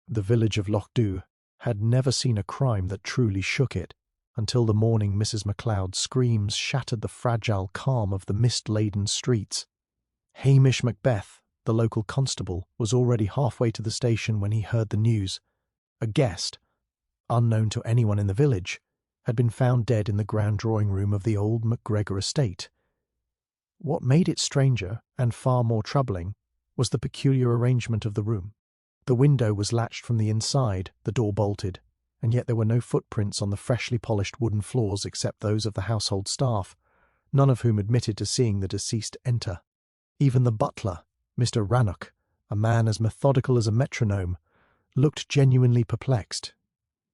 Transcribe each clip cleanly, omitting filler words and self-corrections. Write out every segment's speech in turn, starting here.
The village of Whodunit had never seen a crime that truly shook it, until the morning Mrs. MacLeod's screams shattered the fragile calm of the mist-laden streets. Hamish Macbeth, the local constable, was already halfway to the station when he heard the news. A guest, unknown to anyone in the village, had been found dead in the grand drawing-room of the old MacGregor estate. What made it stranger, and far more troubling, was the peculiar arrangement of the room. The window was latched from the inside, the door bolted, and yet there were no footprints on the freshly polished wooden floors except those of the household staff, none of whom admitted to seeing the deceased enter. Even the butler, Mr. Rannoch, a man as methodical as a metronome, looked genuinely perplexed,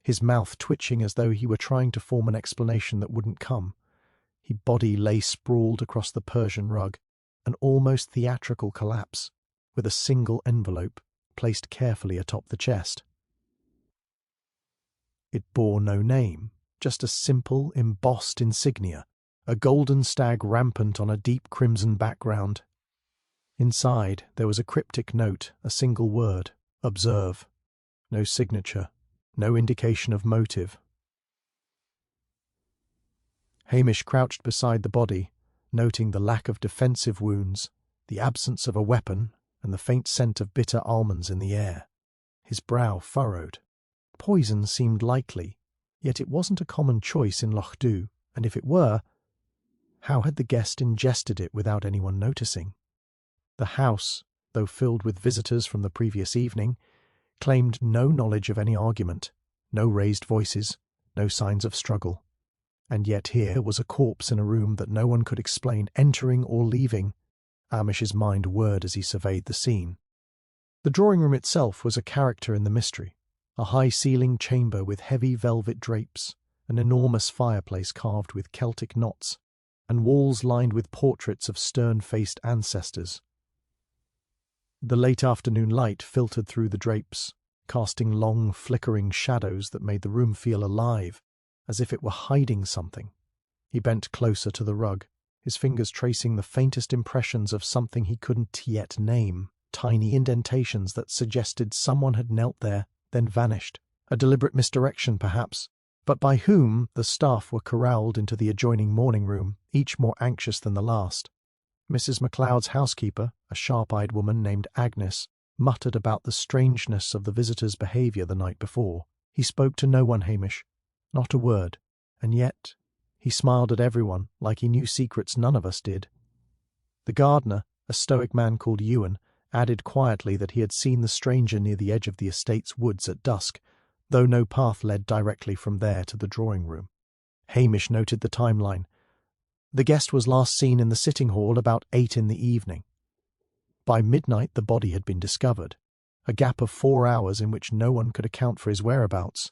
his mouth twitching as though he were trying to form an explanation that wouldn't come. His body lay sprawled across the Persian rug, an almost theatrical collapse, with a single envelope placed carefully atop the chest. It bore no name, just a simple, embossed insignia, a golden stag rampant on a deep crimson background. Inside there was a cryptic note, a single word, "Observe." No signature, no indication of motive. Hamish crouched beside the body, noting the lack of defensive wounds, the absence of a weapon, and the faint scent of bitter almonds in the air. His brow furrowed. Poison seemed likely, yet it wasn't a common choice in Whodunit, and if it were, how had the guest ingested it without anyone noticing? The house, though filled with visitors from the previous evening, claimed no knowledge of any argument, no raised voices, no signs of struggle. And yet here was a corpse in a room that no one could explain entering or leaving. Hamish's mind whirred as he surveyed the scene. The drawing-room itself was a character in the mystery, a high-ceilinged chamber with heavy velvet drapes, an enormous fireplace carved with Celtic knots, and walls lined with portraits of stern-faced ancestors. The late afternoon light filtered through the drapes, casting long, flickering shadows that made the room feel alive, as if it were hiding something. He bent closer to the rug, his fingers tracing the faintest impressions of something he couldn't yet name, tiny indentations that suggested someone had knelt there, then vanished. A deliberate misdirection, perhaps, but by whom the staff were corralled into the adjoining morning room, each more anxious than the last. Mrs. MacLeod's housekeeper, a sharp-eyed woman named Agnes, muttered about the strangeness of the visitor's behaviour the night before. He spoke to no one, Hamish, not a word, and yet he smiled at everyone like he knew secrets none of us did. The gardener, a stoic man called Ewan, added quietly that he had seen the stranger near the edge of the estate's woods at dusk, though no path led directly from there to the drawing-room. Hamish noted the timeline. The guest was last seen in the sitting hall about 8 in the evening. By midnight the body had been discovered, a gap of 4 hours in which no one could account for his whereabouts.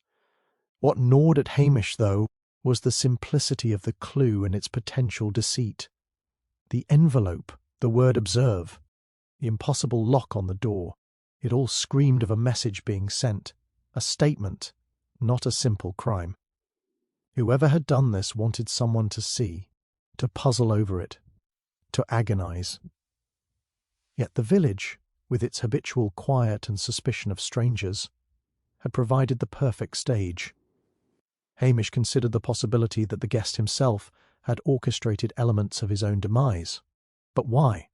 What gnawed at Hamish, though, was the simplicity of the clue and its potential deceit. The envelope, the word "observe," the impossible lock on the door, it all screamed of a message being sent, a statement, not a simple crime. Whoever had done this wanted someone to see, to puzzle over it, to agonize. Yet the village, with its habitual quiet and suspicion of strangers, had provided the perfect stage. Hamish considered the possibility that the guest himself had orchestrated elements of his own demise. But why?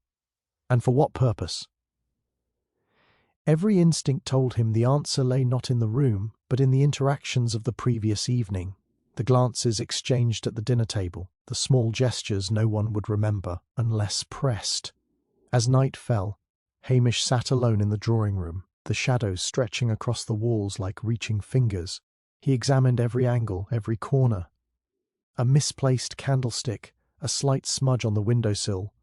And for what purpose? Every instinct told him the answer lay not in the room, but in the interactions of the previous evening, the glances exchanged at the dinner table, the small gestures no one would remember unless pressed. As night fell, Hamish sat alone in the drawing-room, the shadows stretching across the walls like reaching fingers. He examined every angle, every corner. A misplaced candlestick, a slight smudge on the windowsill,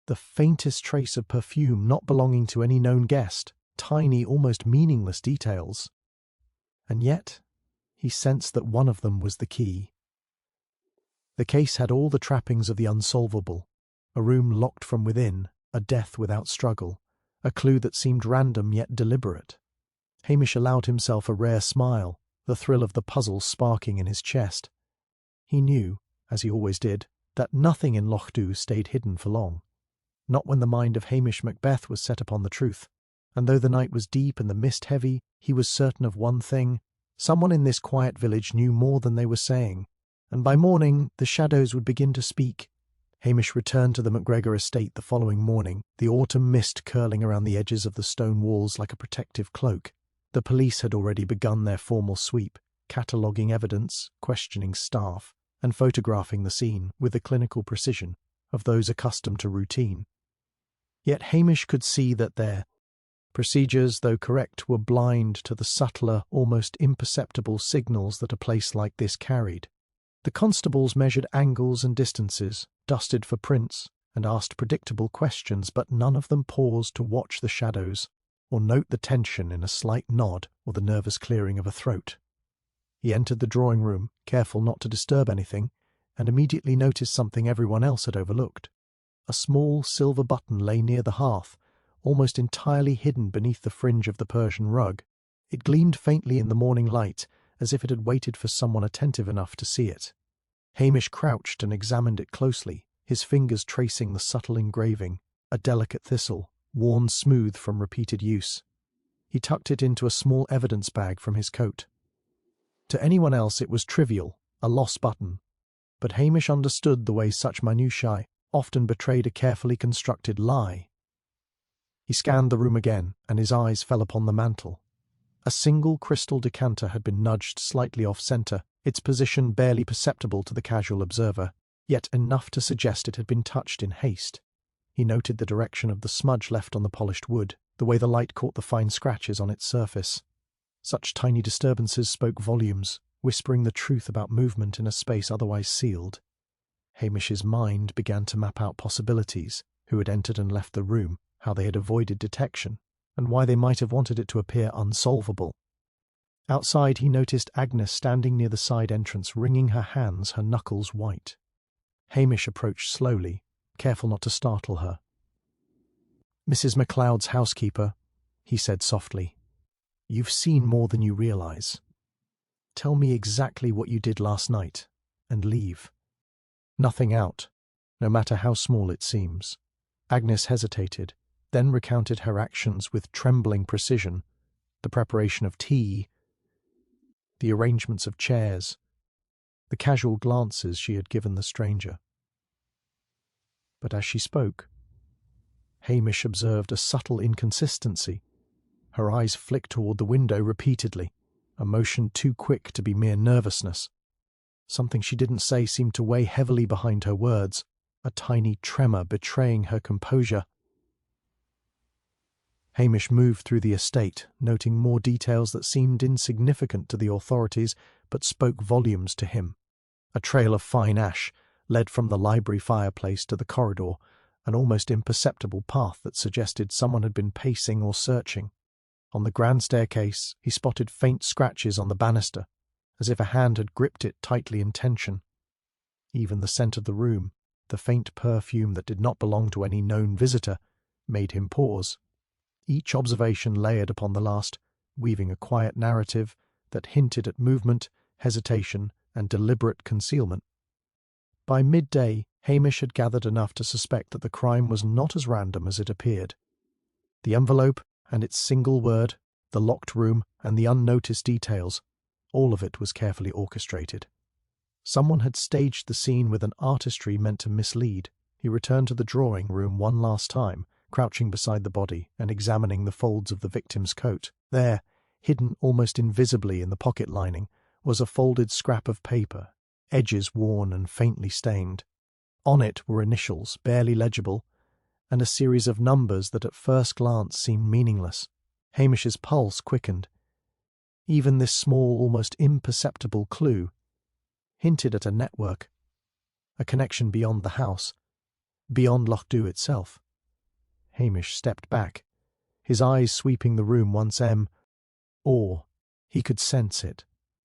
the faintest trace of perfume not belonging to any known guest, tiny, almost meaningless details. And yet he sensed that one of them was the key. The case had all the trappings of the unsolvable, a room locked from within, a death without struggle, a clue that seemed random yet deliberate. Hamish allowed himself a rare smile, the thrill of the puzzle sparking in his chest. He knew, as he always did, that nothing in Whodunit stayed hidden for long. Not when the mind of Hamish Macbeth was set upon the truth, And though the night was deep and the mist heavy, he was certain of one thing: someone in this quiet village knew more than they were saying, and by morning the shadows would begin to speak. Hamish returned to the MacGregor estate the following morning, the autumn mist curling around the edges of the stone walls like a protective cloak. The police had already begun their formal sweep, cataloguing evidence, questioning staff, and photographing the scene with the clinical precision of those accustomed to routine. Yet Hamish could see that their procedures, though correct, were blind to the subtler, almost imperceptible signals that a place like this carried. The constables measured angles and distances, dusted for prints, and asked predictable questions, but none of them paused to watch the shadows, or note the tension in a slight nod or the nervous clearing of a throat. He entered the drawing-room, careful not to disturb anything, and immediately noticed something everyone else had overlooked. A small silver button lay near the hearth, almost entirely hidden beneath the fringe of the Persian rug. It gleamed faintly in the morning light, as if it had waited for someone attentive enough to see it. Hamish crouched and examined it closely, his fingers tracing the subtle engraving, a delicate thistle, worn smooth from repeated use. He tucked it into a small evidence bag from his coat. To anyone else it was trivial, a lost button, but Hamish understood the way such minutiae often betrayed a carefully constructed lie. He scanned the room again, and his eyes fell upon the mantel. A single crystal decanter had been nudged slightly off-centre, its position barely perceptible to the casual observer, yet enough to suggest it had been touched in haste. He noted the direction of the smudge left on the polished wood, the way the light caught the fine scratches on its surface. Such tiny disturbances spoke volumes, whispering the truth about movement in a space otherwise sealed. Hamish's mind began to map out possibilities: who had entered and left the room, how they had avoided detection, and why they might have wanted it to appear unsolvable. Outside he noticed Agnes standing near the side entrance, wringing her hands, her knuckles white. Hamish approached slowly, careful not to startle her. "Mrs. MacLeod's housekeeper," he said softly. "You've seen more than you realise. Tell me exactly what you did last night, and leave. Nothing out, no matter how small it seems." Agnes hesitated, then recounted her actions with trembling precision: the preparation of tea, the arrangements of chairs, the casual glances she had given the stranger. But as she spoke, Hamish observed a subtle inconsistency. Her eyes flicked toward the window repeatedly, a motion too quick to be mere nervousness. Something she didn't say seemed to weigh heavily behind her words, a tiny tremor betraying her composure. Hamish moved through the estate, noting more details that seemed insignificant to the authorities but spoke volumes to him. A trail of fine ash led from the library fireplace to the corridor, an almost imperceptible path that suggested someone had been pacing or searching. On the grand staircase he spotted faint scratches on the banister, as if a hand had gripped it tightly in tension. Even the scent of the room, the faint perfume that did not belong to any known visitor, made him pause. Each observation layered upon the last, weaving a quiet narrative that hinted at movement, hesitation, and deliberate concealment. By midday, Hamish had gathered enough to suspect that the crime was not as random as it appeared. The envelope and its single word, the locked room and the unnoticed details, all of it was carefully orchestrated. Someone had staged the scene with an artistry meant to mislead. He returned to the drawing-room one last time, crouching beside the body and examining the folds of the victim's coat. There, hidden almost invisibly in the pocket lining, was a folded scrap of paper, edges worn and faintly stained. On it were initials, barely legible, and a series of numbers that at first glance seemed meaningless. Hamish's pulse quickened. Even this small, almost imperceptible clue hinted at a network, a connection beyond the house, beyond Whodunit itself. Hamish stepped back, his eyes sweeping the room once more. He could sense it.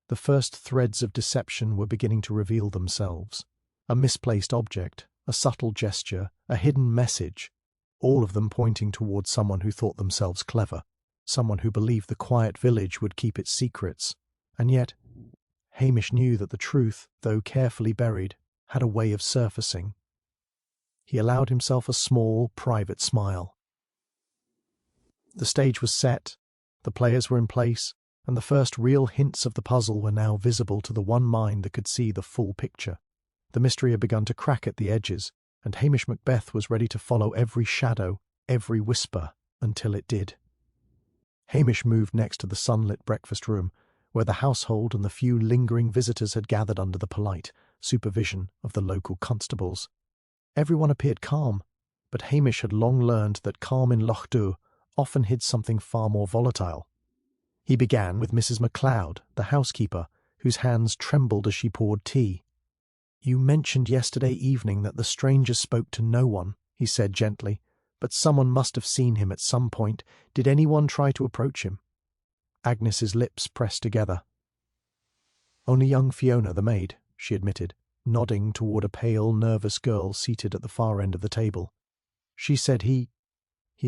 The first threads of deception were beginning to reveal themselves. A misplaced object, a subtle gesture, a hidden message, all of them pointing towards someone who thought themselves clever, someone who believed the quiet village would keep its secrets. And yet, Hamish knew that the truth, though carefully buried, had a way of surfacing. He allowed himself a small, private smile. The stage was set, the players were in place, and the first real hints of the puzzle were now visible to the one mind that could see the full picture. The mystery had begun to crack at the edges, and Hamish Macbeth was ready to follow every shadow, every whisper, until it did. Hamish moved next to the sunlit breakfast room, where the household and the few lingering visitors had gathered under the polite supervision of the local constables. Everyone appeared calm, but Hamish had long learned that calm in Whodunit often hid something far more volatile. He began with Mrs. MacLeod, the housekeeper, whose hands trembled as she poured tea. "You mentioned yesterday evening that the stranger spoke to no one," he said gently, "but someone must have seen him at some point. Did anyone try to approach him?" Agnes's lips pressed together. "Only young Fiona, the maid," she admitted, nodding toward a pale, nervous girl seated at the far end of the table. "She said he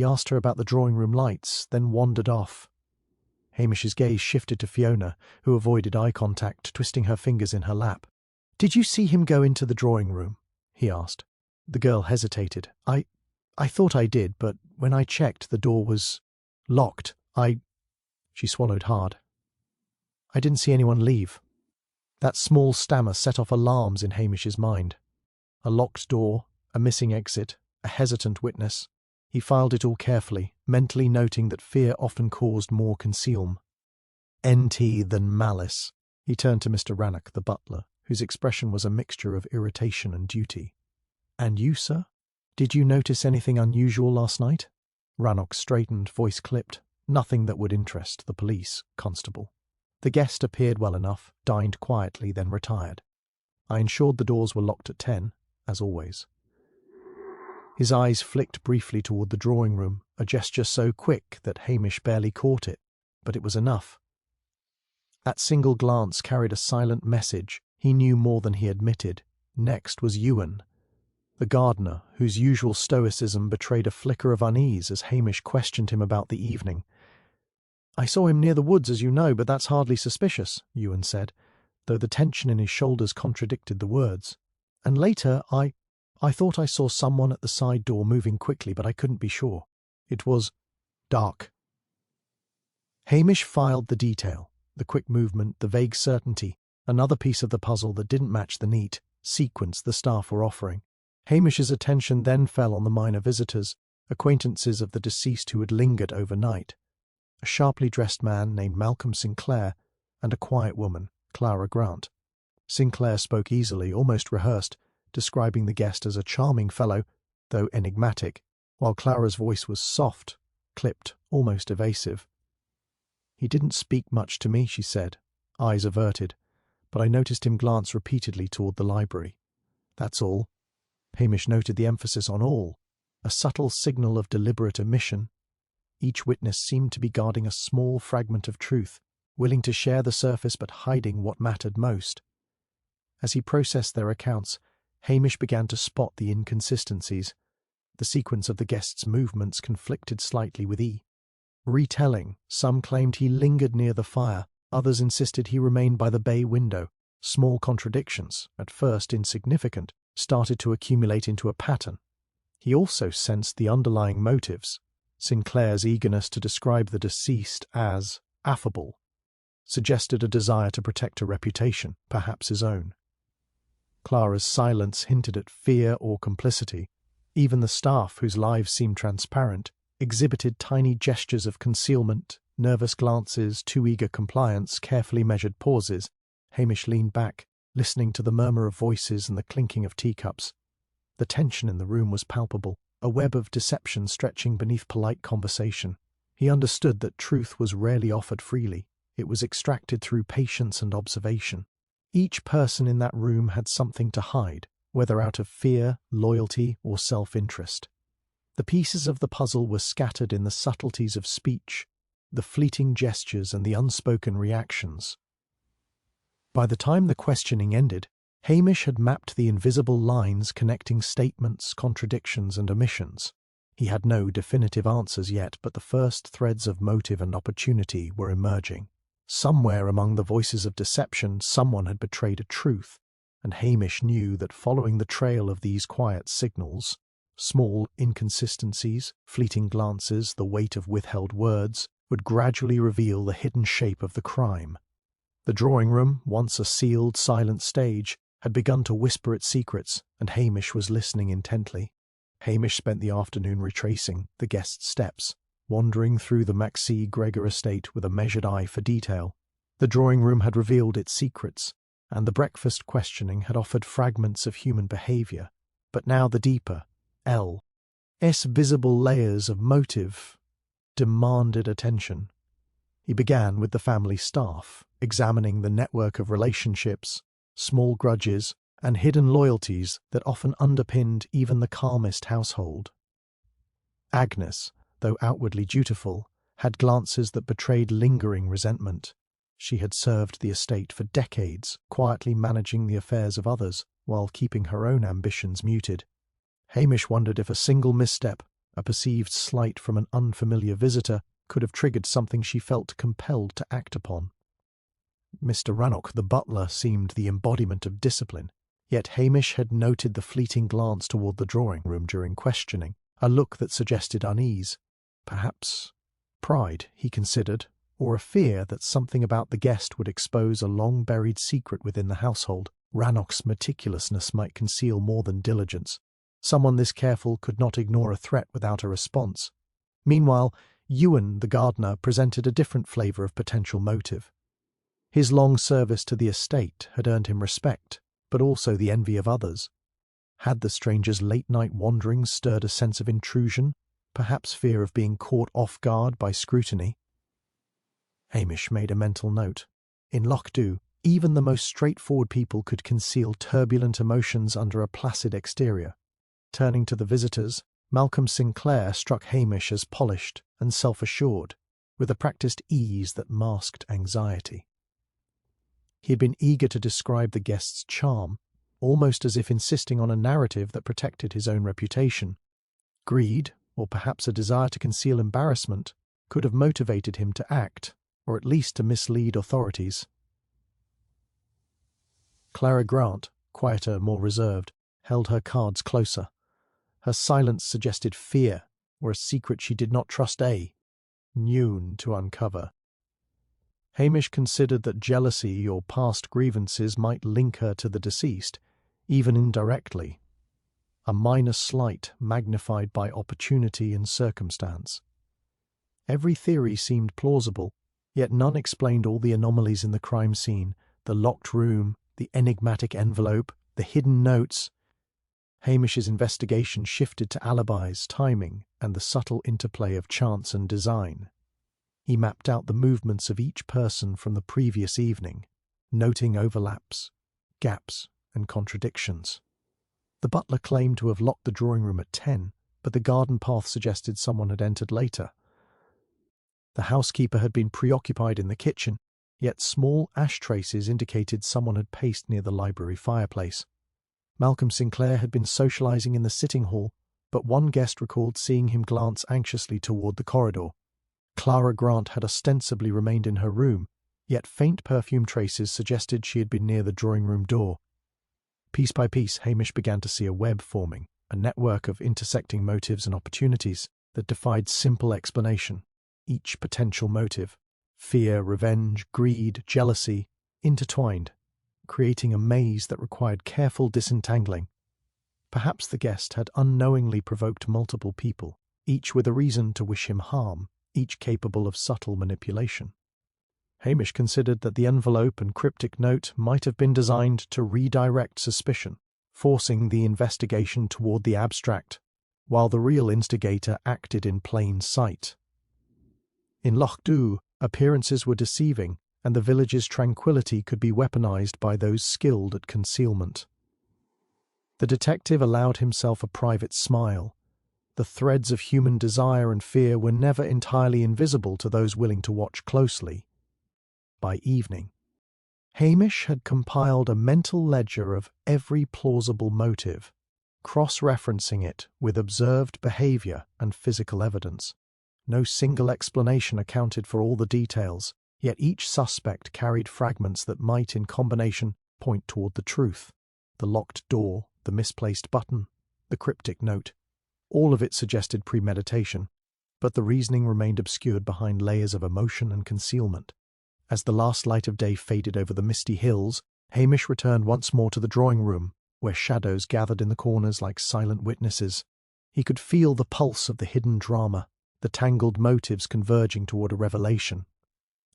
asked her about the drawing-room lights, then wandered off." Hamish's gaze shifted to Fiona, who avoided eye contact, twisting her fingers in her lap. "Did you see him go into the drawing-room?" he asked. The girl hesitated. I thought I did, but when I checked, the door was locked. She swallowed hard. "I didn't see anyone leave." That small stammer set off alarms in Hamish's mind. A locked door, a missing exit, a hesitant witness. He filed it all carefully, mentally noting that fear often caused more concealment than malice. He turned to Mr. Rannoch, the butler, whose expression was a mixture of irritation and duty. "And you, sir? Did you notice anything unusual last night?" Rannoch straightened, voice clipped. "Nothing that would interest the police, constable. The guest appeared well enough, dined quietly, then retired. I ensured the doors were locked at 10, as always." His eyes flicked briefly toward the drawing-room, a gesture so quick that Hamish barely caught it, but it was enough. That single glance carried a silent message. He knew more than he admitted. Next was Ewan, the gardener, whose usual stoicism betrayed a flicker of unease as Hamish questioned him about the evening. "I saw him near the woods, as you know, but that's hardly suspicious," Ewan said, though the tension in his shoulders contradicted the words. "And later, I thought I saw someone at the side door moving quickly, but I couldn't be sure. It was dark." Hamish filed the detail, the quick movement, the vague certainty, another piece of the puzzle that didn't match the neat sequence the staff were offering. Hamish's attention then fell on the minor visitors, acquaintances of the deceased who had lingered overnight. A sharply dressed man named Malcolm Sinclair, and a quiet woman, Clara Grant. Sinclair spoke easily, almost rehearsed, describing the guest as a charming fellow, though enigmatic, while Clara's voice was soft, clipped, almost evasive. "He didn't speak much to me," she said, eyes averted, "but I noticed him glance repeatedly toward the library. That's all." Hamish noted the emphasis on all, a subtle signal of deliberate omission. Each witness seemed to be guarding a small fragment of truth, willing to share the surface but hiding what mattered most. As he processed their accounts, Hamish began to spot the inconsistencies. The sequence of the guest's movements conflicted slightly with retelling. Some claimed he lingered near the fire, others insisted he remained by the bay window. Small contradictions, at first insignificant, started to accumulate into a pattern. He also sensed the underlying motives. Sinclair's eagerness to describe the deceased as affable suggested a desire to protect a reputation, perhaps his own. Clara's silence hinted at fear or complicity. Even the staff, whose lives seemed transparent, exhibited tiny gestures of concealment, nervous glances, too eager compliance, carefully measured pauses. Hamish leaned back, listening to the murmur of voices and the clinking of teacups. The tension in the room was palpable, a web of deception stretching beneath polite conversation. He understood that truth was rarely offered freely. It was extracted through patience and observation. Each person in that room had something to hide, whether out of fear, loyalty, or self-interest. The pieces of the puzzle were scattered in the subtleties of speech, the fleeting gestures and the unspoken reactions. By the time the questioning ended, Hamish had mapped the invisible lines connecting statements, contradictions, and omissions. He had no definitive answers yet, but the first threads of motive and opportunity were emerging. Somewhere among the voices of deception, someone had betrayed a truth, and Hamish knew that following the trail of these quiet signals, Small inconsistencies, fleeting glances, the weight of withheld words, would gradually reveal the hidden shape of the crime. The drawing room, once a sealed, silent stage, had begun to whisper its secrets, and Hamish was listening intently. Hamish spent the afternoon retracing the guest's steps, wandering through the Gregor estate with a measured eye for detail. The drawing-room had revealed its secrets, and the breakfast questioning had offered fragments of human behaviour, but now the deeper, visible layers of motive demanded attention. He began with the family staff, examining the network of relationships, small grudges, and hidden loyalties that often underpinned even the calmest household. Agnes, though outwardly dutiful, had glances that betrayed lingering resentment. She had served the estate for decades, quietly managing the affairs of others, while keeping her own ambitions muted. Hamish wondered if a single misstep, a perceived slight from an unfamiliar visitor, could have triggered something she felt compelled to act upon. Mr. Rannoch, the butler, seemed the embodiment of discipline, yet Hamish had noted the fleeting glance toward the drawing-room during questioning, a look that suggested unease. Perhaps pride, he considered, or a fear that something about the guest would expose a long-buried secret within the household. Rannoch's meticulousness might conceal more than diligence. Someone this careful could not ignore a threat without a response. Meanwhile, Ewan, the gardener, presented a different flavour of potential motive. His long service to the estate had earned him respect, but also the envy of others. Had the stranger's late-night wanderings stirred a sense of intrusion, perhaps fear of being caught off guard by scrutiny? Hamish made a mental note. In Whodunit, even the most straightforward people could conceal turbulent emotions under a placid exterior. Turning to the visitors, Malcolm Sinclair struck Hamish as polished and self-assured, with a practised ease that masked anxiety. He had been eager to describe the guest's charm, almost as if insisting on a narrative that protected his own reputation. Greed, or perhaps a desire to conceal embarrassment, could have motivated him to act, or at least to mislead authorities. Clara Grant, quieter, more reserved, held her cards closer. Her silence suggested fear, or a secret she did not trust Noon to uncover. Hamish considered that jealousy or past grievances might link her to the deceased, even indirectly. A minor slight magnified by opportunity and circumstance. Every theory seemed plausible, yet none explained all the anomalies in the crime scene, the locked room, the enigmatic envelope, the hidden notes. Hamish's investigation shifted to alibis, timing, and the subtle interplay of chance and design. He mapped out the movements of each person from the previous evening, noting overlaps, gaps, and contradictions. The butler claimed to have locked the drawing-room at 10, but the garden path suggested someone had entered later. The housekeeper had been preoccupied in the kitchen, yet small ash traces indicated someone had paced near the library fireplace. Malcolm Sinclair had been socializing in the sitting hall, but one guest recalled seeing him glance anxiously toward the corridor. Clara Grant had ostensibly remained in her room, yet faint perfume traces suggested she had been near the drawing-room door. Piece by piece, Hamish began to see a web forming, a network of intersecting motives and opportunities that defied simple explanation. Each potential motive, fear, revenge, greed, jealousy, intertwined, creating a maze that required careful disentangling. Perhaps the guest had unknowingly provoked multiple people, each with a reason to wish him harm, each capable of subtle manipulation. Hamish considered that the envelope and cryptic note might have been designed to redirect suspicion, forcing the investigation toward the abstract, while the real instigator acted in plain sight. In Whodunit, appearances were deceiving, and the village's tranquility could be weaponized by those skilled at concealment. The detective allowed himself a private smile. The threads of human desire and fear were never entirely invisible to those willing to watch closely. By evening, Hamish had compiled a mental ledger of every plausible motive, cross-referencing it with observed behavior and physical evidence. No single explanation accounted for all the details, yet each suspect carried fragments that might, in combination, point toward the truth. The locked door, the misplaced button, the cryptic note. All of it suggested premeditation, but the reasoning remained obscured behind layers of emotion and concealment. As the last light of day faded over the misty hills, Hamish returned once more to the drawing-room, where shadows gathered in the corners like silent witnesses. He could feel the pulse of the hidden drama, the tangled motives converging toward a revelation.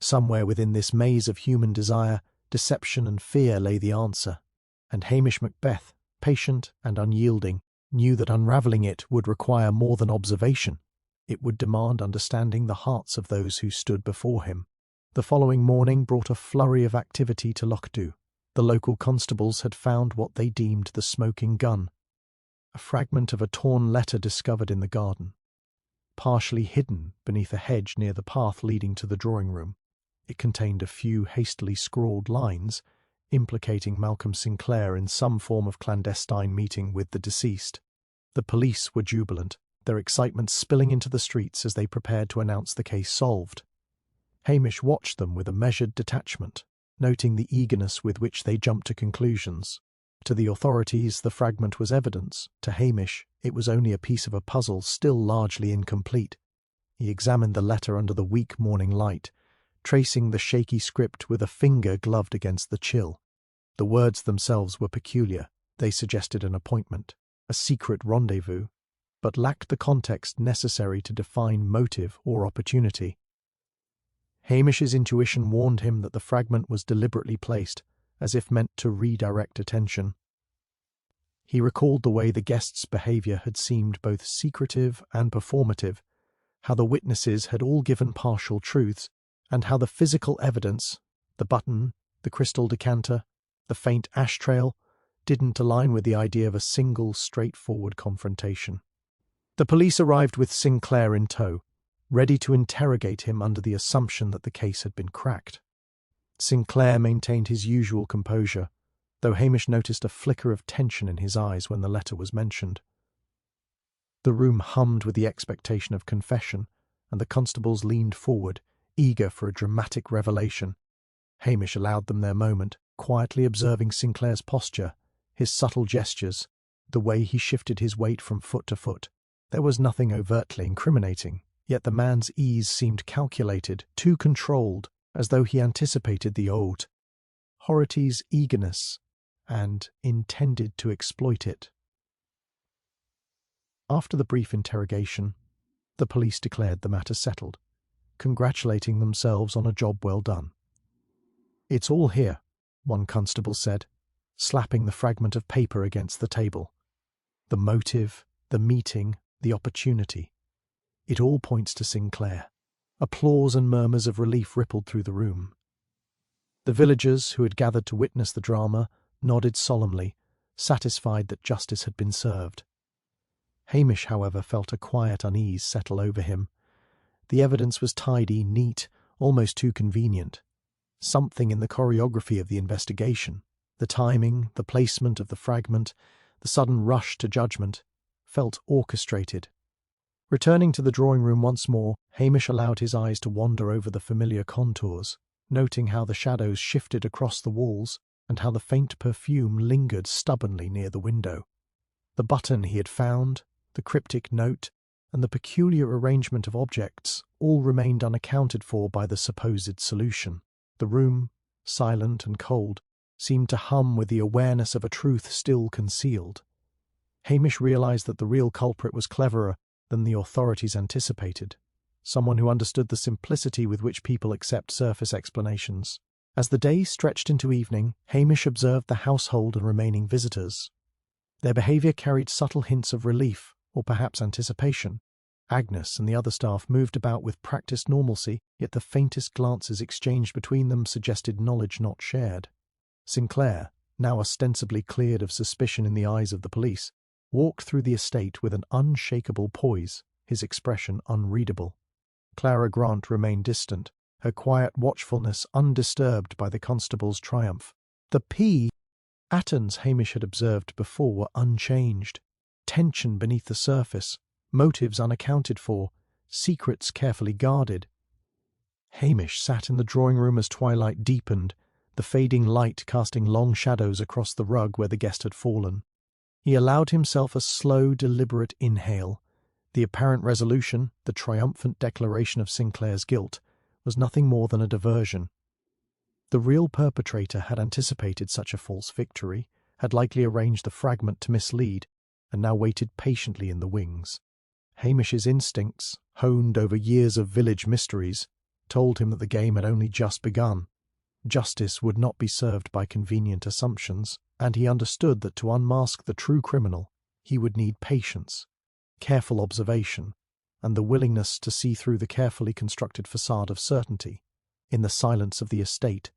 Somewhere within this maze of human desire, deception and fear lay the answer, and Hamish Macbeth, patient and unyielding, knew that unravelling it would require more than observation. It would demand understanding the hearts of those who stood before him. The following morning brought a flurry of activity to Whodunit. The local constables had found what they deemed the smoking gun, a fragment of a torn letter discovered in the garden, partially hidden beneath a hedge near the path leading to the drawing-room. It contained a few hastily scrawled lines implicating Malcolm Sinclair in some form of clandestine meeting with the deceased. The police were jubilant, their excitement spilling into the streets as they prepared to announce the case solved. Hamish watched them with a measured detachment, noting the eagerness with which they jumped to conclusions. To the authorities, the fragment was evidence. To Hamish, it was only a piece of a puzzle still largely incomplete. He examined the letter under the weak morning light, tracing the shaky script with a finger gloved against the chill. The words themselves were peculiar. They suggested an appointment, a secret rendezvous, but lacked the context necessary to define motive or opportunity. Hamish's intuition warned him that the fragment was deliberately placed, as if meant to redirect attention. He recalled the way the guests' behaviour had seemed both secretive and performative, how the witnesses had all given partial truths, and how the physical evidence, the button, the crystal decanter, the faint ash trail, didn't align with the idea of a single, straightforward confrontation. The police arrived with Sinclair in tow, ready to interrogate him under the assumption that the case had been cracked. Sinclair maintained his usual composure, though Hamish noticed a flicker of tension in his eyes when the letter was mentioned. The room hummed with the expectation of confession, and the constables leaned forward, eager for a dramatic revelation. Hamish allowed them their moment, quietly observing Sinclair's posture, his subtle gestures, the way he shifted his weight from foot to foot. There was nothing overtly incriminating, yet the man's ease seemed calculated, too controlled, as though he anticipated the old Hority's eagerness and intended to exploit it. After the brief interrogation, the police declared the matter settled, congratulating themselves on a job well done. "It's all here," one constable said, slapping the fragment of paper against the table. "The motive, the meeting, the opportunity. It all points to Sinclair." Applause and murmurs of relief rippled through the room. The villagers, who had gathered to witness the drama, nodded solemnly, satisfied that justice had been served. Hamish, however, felt a quiet unease settle over him. The evidence was tidy, neat, almost too convenient. Something in the choreography of the investigation, the timing, the placement of the fragment, the sudden rush to judgment, felt orchestrated. Returning to the drawing-room once more, Hamish allowed his eyes to wander over the familiar contours, noting how the shadows shifted across the walls and how the faint perfume lingered stubbornly near the window. The button he had found, the cryptic note, and the peculiar arrangement of objects all remained unaccounted for by the supposed solution. The room, silent and cold, seemed to hum with the awareness of a truth still concealed. Hamish realized that the real culprit was cleverer than the authorities anticipated, someone who understood the simplicity with which people accept surface explanations. As the day stretched into evening, Hamish observed the household and remaining visitors. Their behaviour carried subtle hints of relief, or perhaps anticipation. Agnes and the other staff moved about with practised normalcy, yet the faintest glances exchanged between them suggested knowledge not shared. Sinclair, now ostensibly cleared of suspicion in the eyes of the police, walked through the estate with an unshakable poise, his expression unreadable. Clara Grant remained distant, her quiet watchfulness undisturbed by the constable's triumph. The patterns Hamish had observed before were unchanged. Tension beneath the surface, motives unaccounted for, secrets carefully guarded. Hamish sat in the drawing-room as twilight deepened, the fading light casting long shadows across the rug where the guest had fallen. He allowed himself a slow, deliberate inhale, The apparent resolution, the triumphant declaration of Sinclair's guilt, was nothing more than a diversion. The real perpetrator had anticipated such a false victory, had likely arranged the fragment to mislead, and now waited patiently in the wings. Hamish's instincts, honed over years of village mysteries, told him that the game had only just begun. Justice would not be served by convenient assumptions, and he understood that to unmask the true criminal, he would need patience, careful observation, and the willingness to see through the carefully constructed facade of certainty. In the silence of the estate,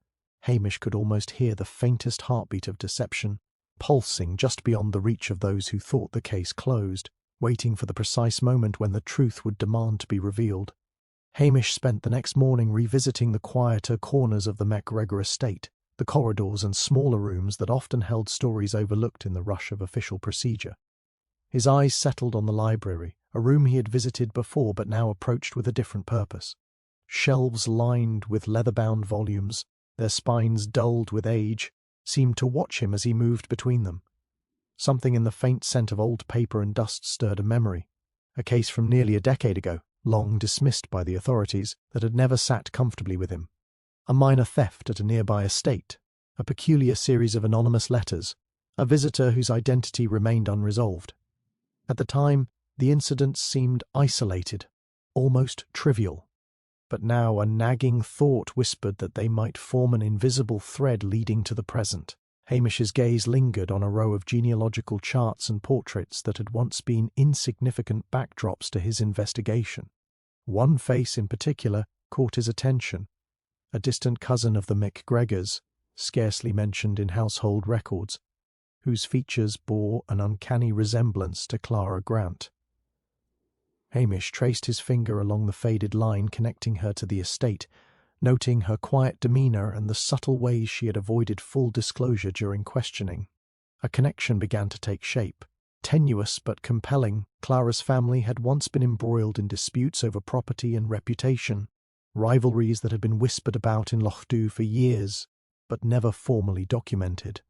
Hamish could almost hear the faintest heartbeat of deception, pulsing just beyond the reach of those who thought the case closed, waiting for the precise moment when the truth would demand to be revealed. Hamish spent the next morning revisiting the quieter corners of the MacGregor estate, the corridors and smaller rooms that often held stories overlooked in the rush of official procedure. His eyes settled on the library, a room he had visited before but now approached with a different purpose. Shelves lined with leather-bound volumes, their spines dulled with age, seemed to watch him as he moved between them. Something in the faint scent of old paper and dust stirred a memory, a case from nearly a decade ago, long dismissed by the authorities, that had never sat comfortably with him. A minor theft at a nearby estate, a peculiar series of anonymous letters, a visitor whose identity remained unresolved. At the time, the incidents seemed isolated, almost trivial. But now a nagging thought whispered that they might form an invisible thread leading to the present. Hamish's gaze lingered on a row of genealogical charts and portraits that had once been insignificant backdrops to his investigation. One face in particular caught his attention, a distant cousin of the MacGregors, scarcely mentioned in household records, whose features bore an uncanny resemblance to Clara Grant. Hamish traced his finger along the faded line connecting her to the estate, noting her quiet demeanour and the subtle ways she had avoided full disclosure during questioning. A connection began to take shape. Tenuous but compelling, Clara's family had once been embroiled in disputes over property and reputation, rivalries that had been whispered about in Lochdu for years, but never formally documented.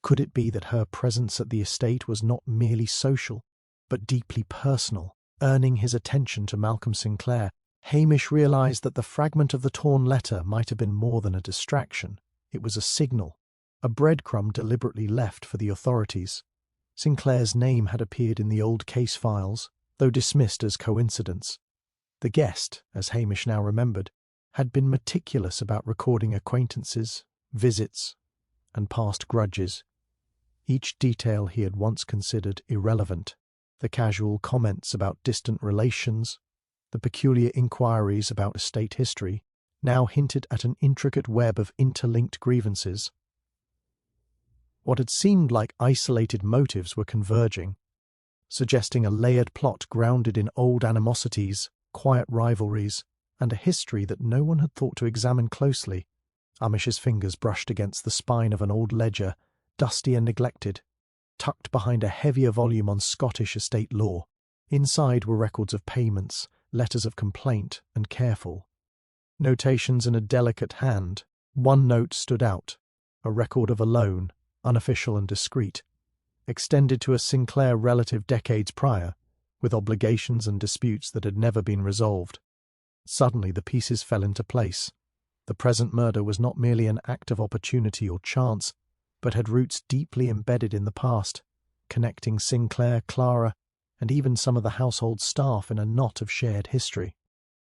Could it be that her presence at the estate was not merely social, but deeply personal, earning his attention to Malcolm Sinclair? Hamish realised that the fragment of the torn letter might have been more than a distraction. It was a signal, a breadcrumb deliberately left for the authorities. Sinclair's name had appeared in the old case files, though dismissed as coincidence. The guest, as Hamish now remembered, had been meticulous about recording acquaintances, visits, and past grudges. Each detail he had once considered irrelevant, the casual comments about distant relations, the peculiar inquiries about estate history, now hinted at an intricate web of interlinked grievances. What had seemed like isolated motives were converging, suggesting a layered plot grounded in old animosities, quiet rivalries, and a history that no one had thought to examine closely. Hamish's fingers brushed against the spine of an old ledger, dusty and neglected, tucked behind a heavier volume on Scottish estate law. Inside were records of payments, letters of complaint, and careful notations in a delicate hand. One note stood out, a record of a loan, unofficial and discreet, extended to a Sinclair relative decades prior, with obligations and disputes that had never been resolved. Suddenly the pieces fell into place. The present murder was not merely an act of opportunity or chance, but had roots deeply embedded in the past, connecting Sinclair, Clara, and even some of the household staff in a knot of shared history.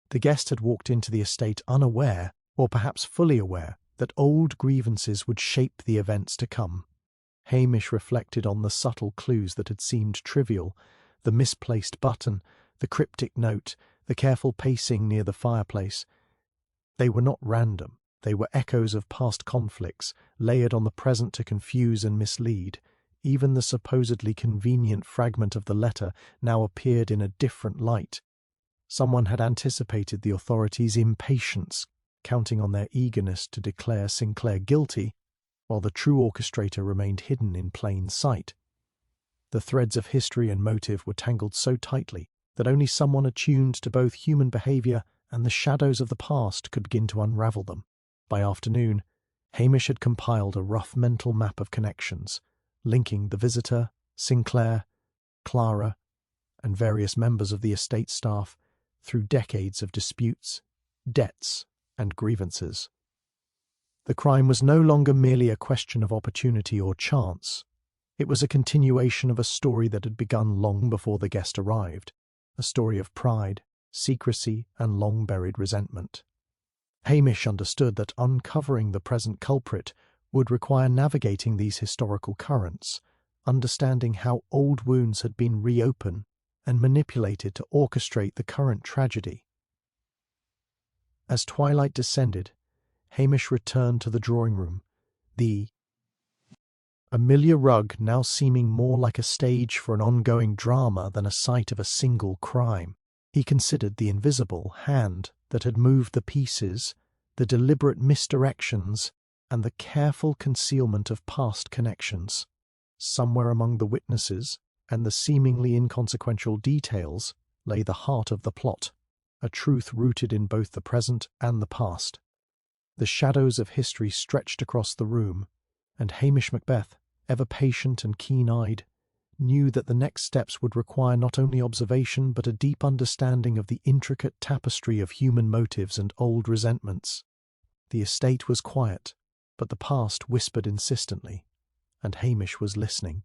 The guest had walked into the estate unaware, or perhaps fully aware, that old grievances would shape the events to come. Hamish reflected on the subtle clues that had seemed trivial, the misplaced button, the cryptic note, the careful pacing near the fireplace. They were not random. They were echoes of past conflicts, layered on the present to confuse and mislead. Even the supposedly convenient fragment of the letter now appeared in a different light. Someone had anticipated the authorities' impatience, counting on their eagerness to declare Sinclair guilty, while the true orchestrator remained hidden in plain sight. The threads of history and motive were tangled so tightly that only someone attuned to both human behaviour and the shadows of the past could begin to unravel them. By afternoon, Hamish had compiled a rough mental map of connections, linking the visitor, Sinclair, Clara, and various members of the estate staff through decades of disputes, debts, and grievances. The crime was no longer merely a question of opportunity or chance. It was a continuation of a story that had begun long before the guest arrived, a story of pride, secrecy, and long-buried resentment. Hamish understood that uncovering the present culprit would require navigating these historical currents, understanding how old wounds had been reopened and manipulated to orchestrate the current tragedy. As twilight descended, Hamish returned to the drawing room, the familiar rug now seeming more like a stage for an ongoing drama than a site of a single crime. He considered the invisible hand that had moved the pieces, the deliberate misdirections, and the careful concealment of past connections. Somewhere among the witnesses and the seemingly inconsequential details lay the heart of the plot, a truth rooted in both the present and the past. The shadows of history stretched across the room, and Hamish Macbeth, ever patient and keen-eyed, knew that the next steps would require not only observation but a deep understanding of the intricate tapestry of human motives and old resentments. The estate was quiet, but the past whispered insistently, and Hamish was listening.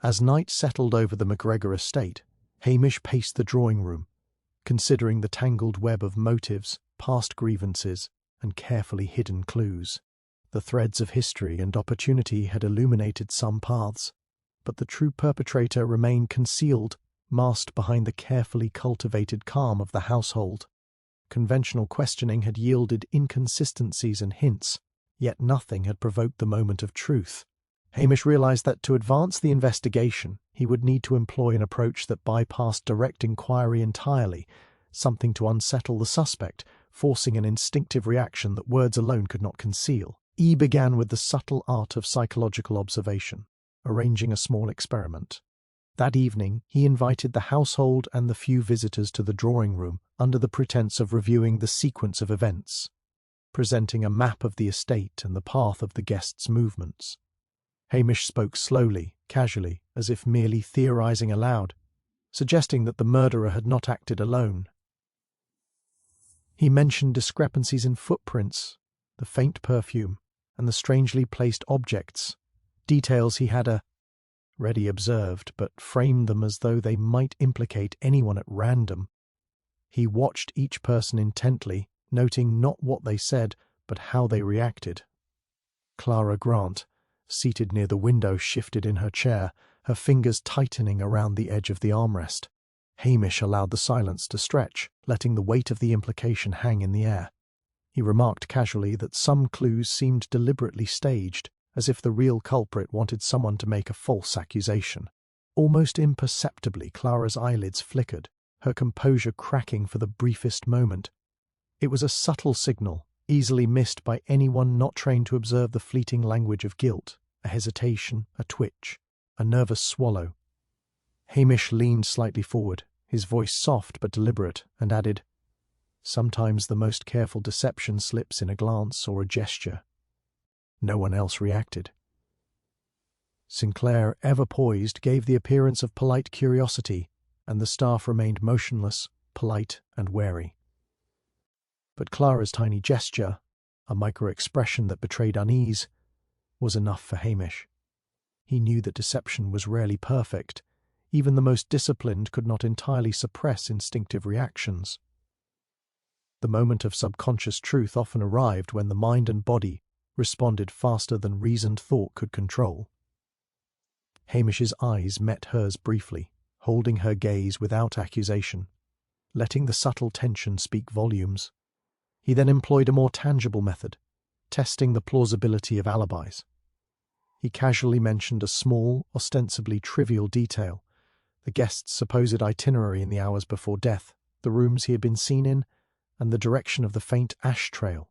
As night settled over the MacGregor estate, Hamish paced the drawing room, considering the tangled web of motives, past grievances, and carefully hidden clues. The threads of history and opportunity had illuminated some paths, but the true perpetrator remained concealed, masked behind the carefully cultivated calm of the household. Conventional questioning had yielded inconsistencies and hints, yet nothing had provoked the moment of truth. Hamish realized that to advance the investigation, he would need to employ an approach that bypassed direct inquiry entirely, something to unsettle the suspect, forcing an instinctive reaction that words alone could not conceal. He began with the subtle art of psychological observation, arranging a small experiment. That evening, he invited the household and the few visitors to the drawing room under the pretense of reviewing the sequence of events, presenting a map of the estate and the path of the guests' movements. Hamish spoke slowly, casually, as if merely theorizing aloud, suggesting that the murderer had not acted alone. He mentioned discrepancies in footprints, the faint perfume, and the strangely placed objects, details he had already observed, but framed them as though they might implicate anyone at random. He watched each person intently, noting not what they said, but how they reacted. Clara Grant, seated near the window, shifted in her chair, her fingers tightening around the edge of the armrest. Hamish allowed the silence to stretch, letting the weight of the implication hang in the air. He remarked casually that some clues seemed deliberately staged, as if the real culprit wanted someone to make a false accusation. Almost imperceptibly, Clara's eyelids flickered, her composure cracking for the briefest moment. It was a subtle signal, easily missed by anyone not trained to observe the fleeting language of guilt, a hesitation, a twitch, a nervous swallow. Hamish leaned slightly forward, his voice soft but deliberate, and added, "Sometimes the most careful deception slips in a glance or a gesture." No one else reacted. Sinclair, ever poised, gave the appearance of polite curiosity, and the staff remained motionless, polite, and wary. But Clara's tiny gesture, a micro-expression that betrayed unease, was enough for Hamish. He knew that deception was rarely perfect. Even the most disciplined could not entirely suppress instinctive reactions. The moment of subconscious truth often arrived when the mind and body responded faster than reasoned thought could control. Hamish's eyes met hers briefly, holding her gaze without accusation, letting the subtle tension speak volumes. He then employed a more tangible method, testing the plausibility of alibis. He casually mentioned a small, ostensibly trivial detail, the guest's supposed itinerary in the hours before death, the rooms he had been seen in, and the direction of the faint ash trail.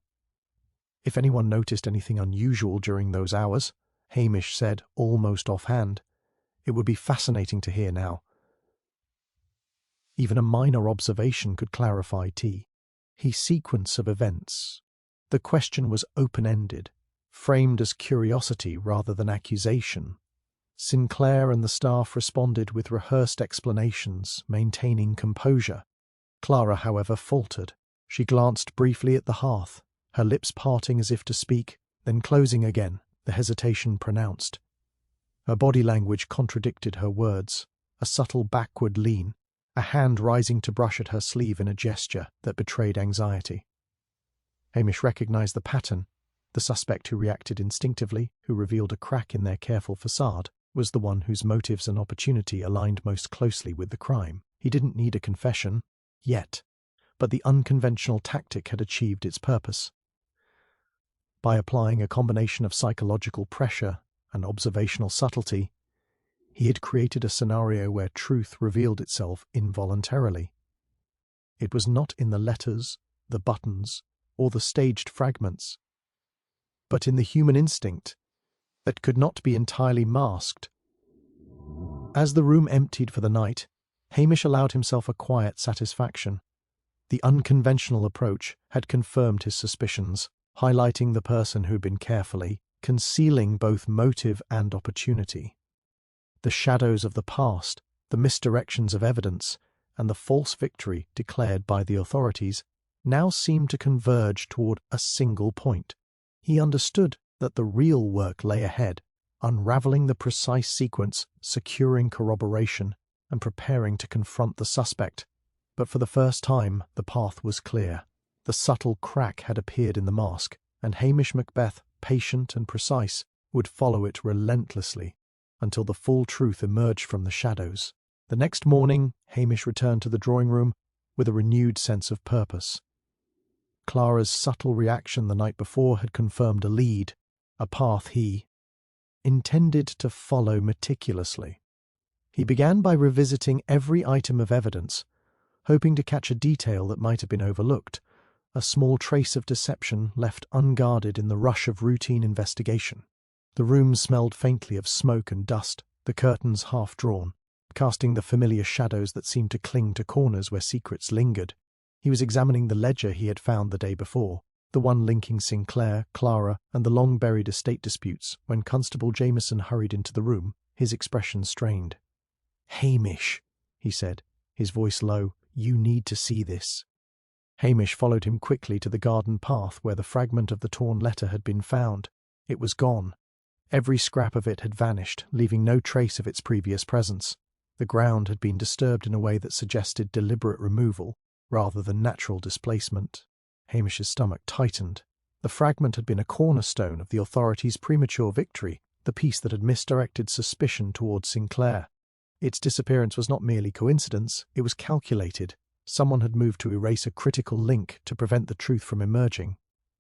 If anyone noticed anything unusual during those hours, Hamish said, almost offhand, it would be fascinating to hear now. Even a minor observation could clarify his sequence of events. The question was open-ended, framed as curiosity rather than accusation. Sinclair and the staff responded with rehearsed explanations, maintaining composure. Clara, however, faltered. She glanced briefly at the hearth, her lips parting as if to speak, then closing again, the hesitation pronounced. Her body language contradicted her words, a subtle backward lean, a hand rising to brush at her sleeve in a gesture that betrayed anxiety. Hamish recognized the pattern. The suspect who reacted instinctively, who revealed a crack in their careful facade, was the one whose motives and opportunity aligned most closely with the crime. He didn't need a confession, yet, but the unconventional tactic had achieved its purpose. By applying a combination of psychological pressure and observational subtlety, he had created a scenario where truth revealed itself involuntarily. It was not in the letters, the buttons, or the staged fragments, but in the human instinct that could not be entirely masked. As the room emptied for the night, Hamish allowed himself a quiet satisfaction. The unconventional approach had confirmed his suspicions, highlighting the person who had been carefully concealing both motive and opportunity. The shadows of the past, the misdirections of evidence, and the false victory declared by the authorities now seemed to converge toward a single point. He understood that the real work lay ahead, unraveling the precise sequence, securing corroboration, and preparing to confront the suspect. But for the first time, the path was clear. The subtle crack had appeared in the mask, and Hamish Macbeth, patient and precise, would follow it relentlessly until the full truth emerged from the shadows. The next morning, Hamish returned to the drawing-room with a renewed sense of purpose. Clara's subtle reaction the night before had confirmed a lead, a path he intended to follow meticulously. He began by revisiting every item of evidence, hoping to catch a detail that might have been overlooked, a small trace of deception left unguarded in the rush of routine investigation. The room smelled faintly of smoke and dust, the curtains half drawn, casting the familiar shadows that seemed to cling to corners where secrets lingered. He was examining the ledger he had found the day before, the one linking Sinclair, Clara, and the long-buried estate disputes, when Constable Jameson hurried into the room, his expression strained. "Hamish," he said, his voice low, "you need to see this." Hamish followed him quickly to the garden path where the fragment of the torn letter had been found. It was gone. Every scrap of it had vanished, leaving no trace of its previous presence. The ground had been disturbed in a way that suggested deliberate removal, rather than natural displacement. Hamish's stomach tightened. The fragment had been a cornerstone of the authorities' premature victory, the piece that had misdirected suspicion towards Sinclair. Its disappearance was not merely coincidence, it was calculated. Someone had moved to erase a critical link to prevent the truth from emerging.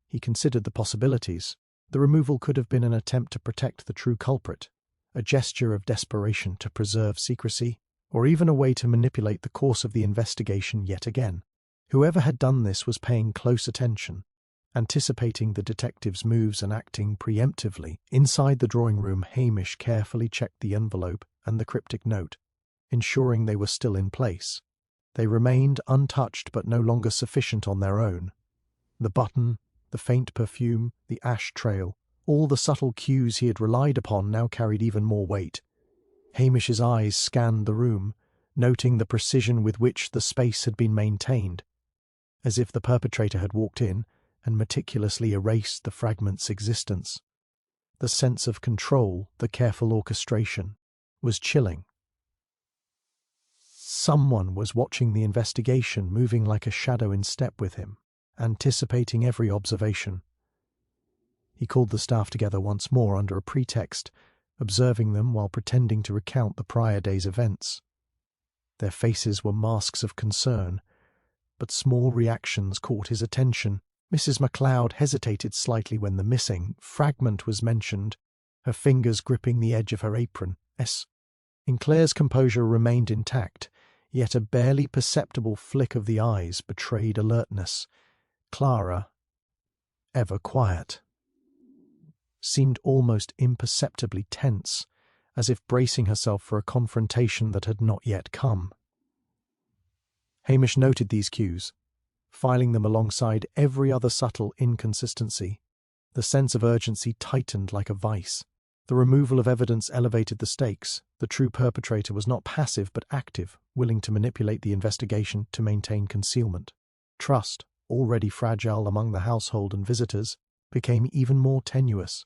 He considered the possibilities. The removal could have been an attempt to protect the true culprit, a gesture of desperation to preserve secrecy, or even a way to manipulate the course of the investigation yet again. Whoever had done this was paying close attention, anticipating the detective's moves and acting preemptively. Inside the drawing-room, Hamish carefully checked the envelope and the cryptic note, ensuring they were still in place. They remained untouched but no longer sufficient on their own. The button, the faint perfume, the ash trail, all the subtle cues he had relied upon now carried even more weight. Hamish's eyes scanned the room, noting the precision with which the space had been maintained, as if the perpetrator had walked in and meticulously erased the fragment's existence. The sense of control, the careful orchestration, was chilling. Someone was watching the investigation, moving like a shadow in step with him, anticipating every observation. He called the staff together once more under a pretext, observing them while pretending to recount the prior day's events. Their faces were masks of concern, but small reactions caught his attention. Mrs. MacLeod hesitated slightly when the missing fragment was mentioned, her fingers gripping the edge of her apron. Sinclair's composure remained intact, yet a barely perceptible flick of the eyes betrayed alertness. Clara, ever quiet, seemed almost imperceptibly tense, as if bracing herself for a confrontation that had not yet come. Hamish noted these cues, filing them alongside every other subtle inconsistency. The sense of urgency tightened like a vice. The removal of evidence elevated the stakes. The true perpetrator was not passive but active, willing to manipulate the investigation to maintain concealment. Trust, already fragile among the household and visitors, became even more tenuous.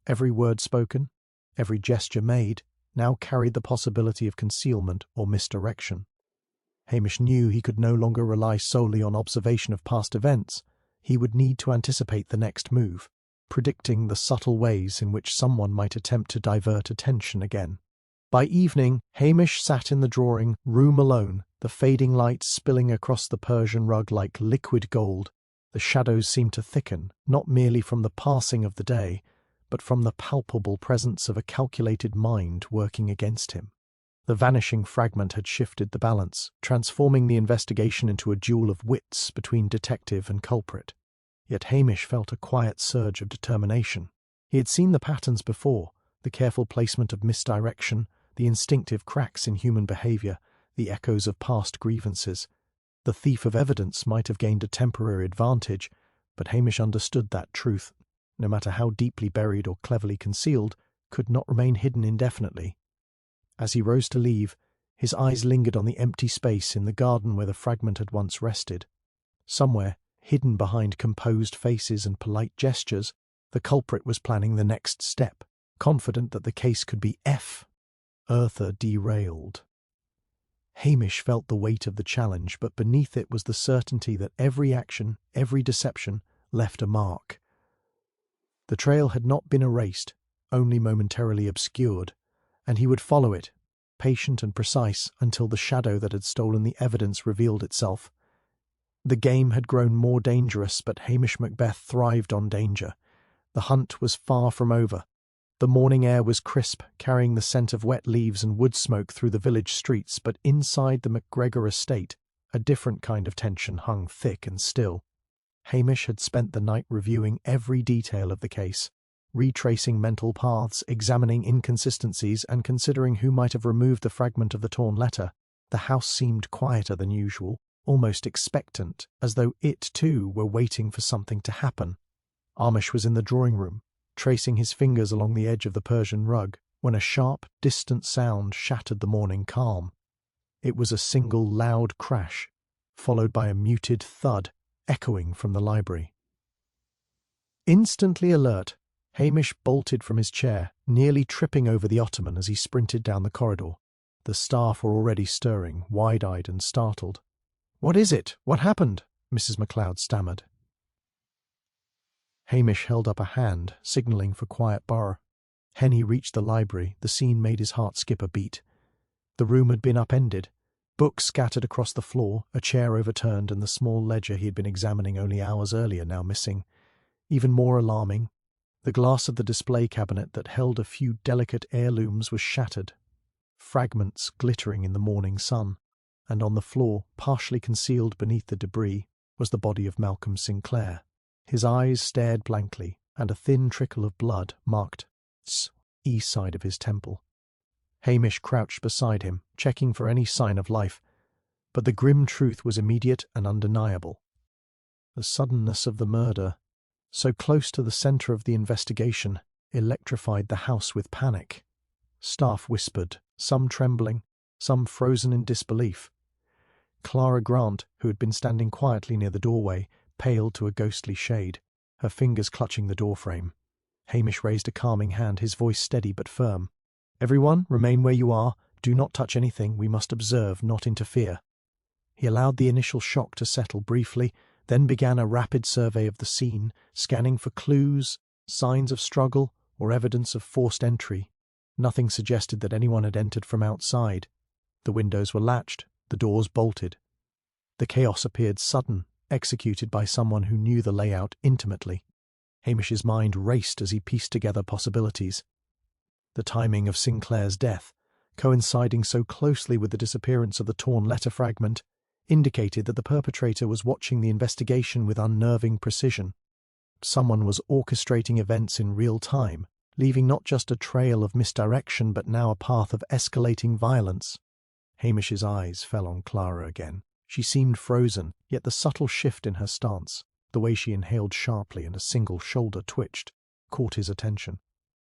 Every word spoken, every gesture made, now carried the possibility of concealment or misdirection. Hamish knew he could no longer rely solely on observation of past events. He would need to anticipate the next move, predicting the subtle ways in which someone might attempt to divert attention again. By evening, Hamish sat in the drawing room alone, the fading light spilling across the Persian rug like liquid gold. The shadows seemed to thicken, not merely from the passing of the day, but from the palpable presence of a calculated mind working against him. The vanishing fragment had shifted the balance, transforming the investigation into a duel of wits between detective and culprit. Yet Hamish felt a quiet surge of determination. He had seen the patterns before, the careful placement of misdirection, the instinctive cracks in human behaviour, the echoes of past grievances. The thief of evidence might have gained a temporary advantage, but Hamish understood that truth, no matter how deeply buried or cleverly concealed, could not remain hidden indefinitely. As he rose to leave, his eyes lingered on the empty space in the garden where the fragment had once rested. Somewhere, hidden behind composed faces and polite gestures, the culprit was planning the next step, confident that the case could be Eartha derailed. Hamish felt the weight of the challenge, but beneath it was the certainty that every action, every deception, left a mark. The trail had not been erased, only momentarily obscured, and he would follow it, patient and precise, until the shadow that had stolen the evidence revealed itself. The game had grown more dangerous, but Hamish Macbeth thrived on danger. The hunt was far from over. The morning air was crisp, carrying the scent of wet leaves and wood smoke through the village streets, but inside the MacGregor estate, a different kind of tension hung thick and still. Hamish had spent the night reviewing every detail of the case, retracing mental paths, examining inconsistencies, and considering who might have removed the fragment of the torn letter. The house seemed quieter than usual, almost expectant, as though it too were waiting for something to happen. Hamish was in the drawing-room, tracing his fingers along the edge of the Persian rug, when a sharp, distant sound shattered the morning calm. It was a single loud crash, followed by a muted thud, echoing from the library. Instantly alert, Hamish bolted from his chair, nearly tripping over the ottoman as he sprinted down the corridor. The staff were already stirring, wide-eyed and startled. "What is it? What happened?" Mrs. MacLeod stammered. Hamish held up a hand, signalling for quiet bar. Henny reached the library. The scene made his heart skip a beat. The room had been upended. Books scattered across the floor, a chair overturned, and the small ledger he had been examining only hours earlier now missing. Even more alarming, the glass of the display cabinet that held a few delicate heirlooms was shattered, fragments glittering in the morning sun, and on the floor, partially concealed beneath the debris, was the body of Malcolm Sinclair. His eyes stared blankly, and a thin trickle of blood marked east side of his temple. Hamish crouched beside him, checking for any sign of life, but the grim truth was immediate and undeniable. The suddenness of the murder, so close to the centre of the investigation, electrified the house with panic. Staff whispered, some trembling, some frozen in disbelief. Clara Grant, who had been standing quietly near the doorway, paled to a ghostly shade, her fingers clutching the doorframe. Hamish raised a calming hand, his voice steady but firm. "Everyone, remain where you are. Do not touch anything. We must observe, not interfere." He allowed the initial shock to settle briefly, then began a rapid survey of the scene, scanning for clues, signs of struggle, or evidence of forced entry. Nothing suggested that anyone had entered from outside. The windows were latched, the doors bolted. The chaos appeared sudden, executed by someone who knew the layout intimately. Hamish's mind raced as he pieced together possibilities. The timing of Sinclair's death, coinciding so closely with the disappearance of the torn letter fragment, indicated that the perpetrator was watching the investigation with unnerving precision. Someone was orchestrating events in real time, leaving not just a trail of misdirection but now a path of escalating violence. Hamish's eyes fell on Clara again. She seemed frozen, yet the subtle shift in her stance, the way she inhaled sharply and a single shoulder twitched, caught his attention.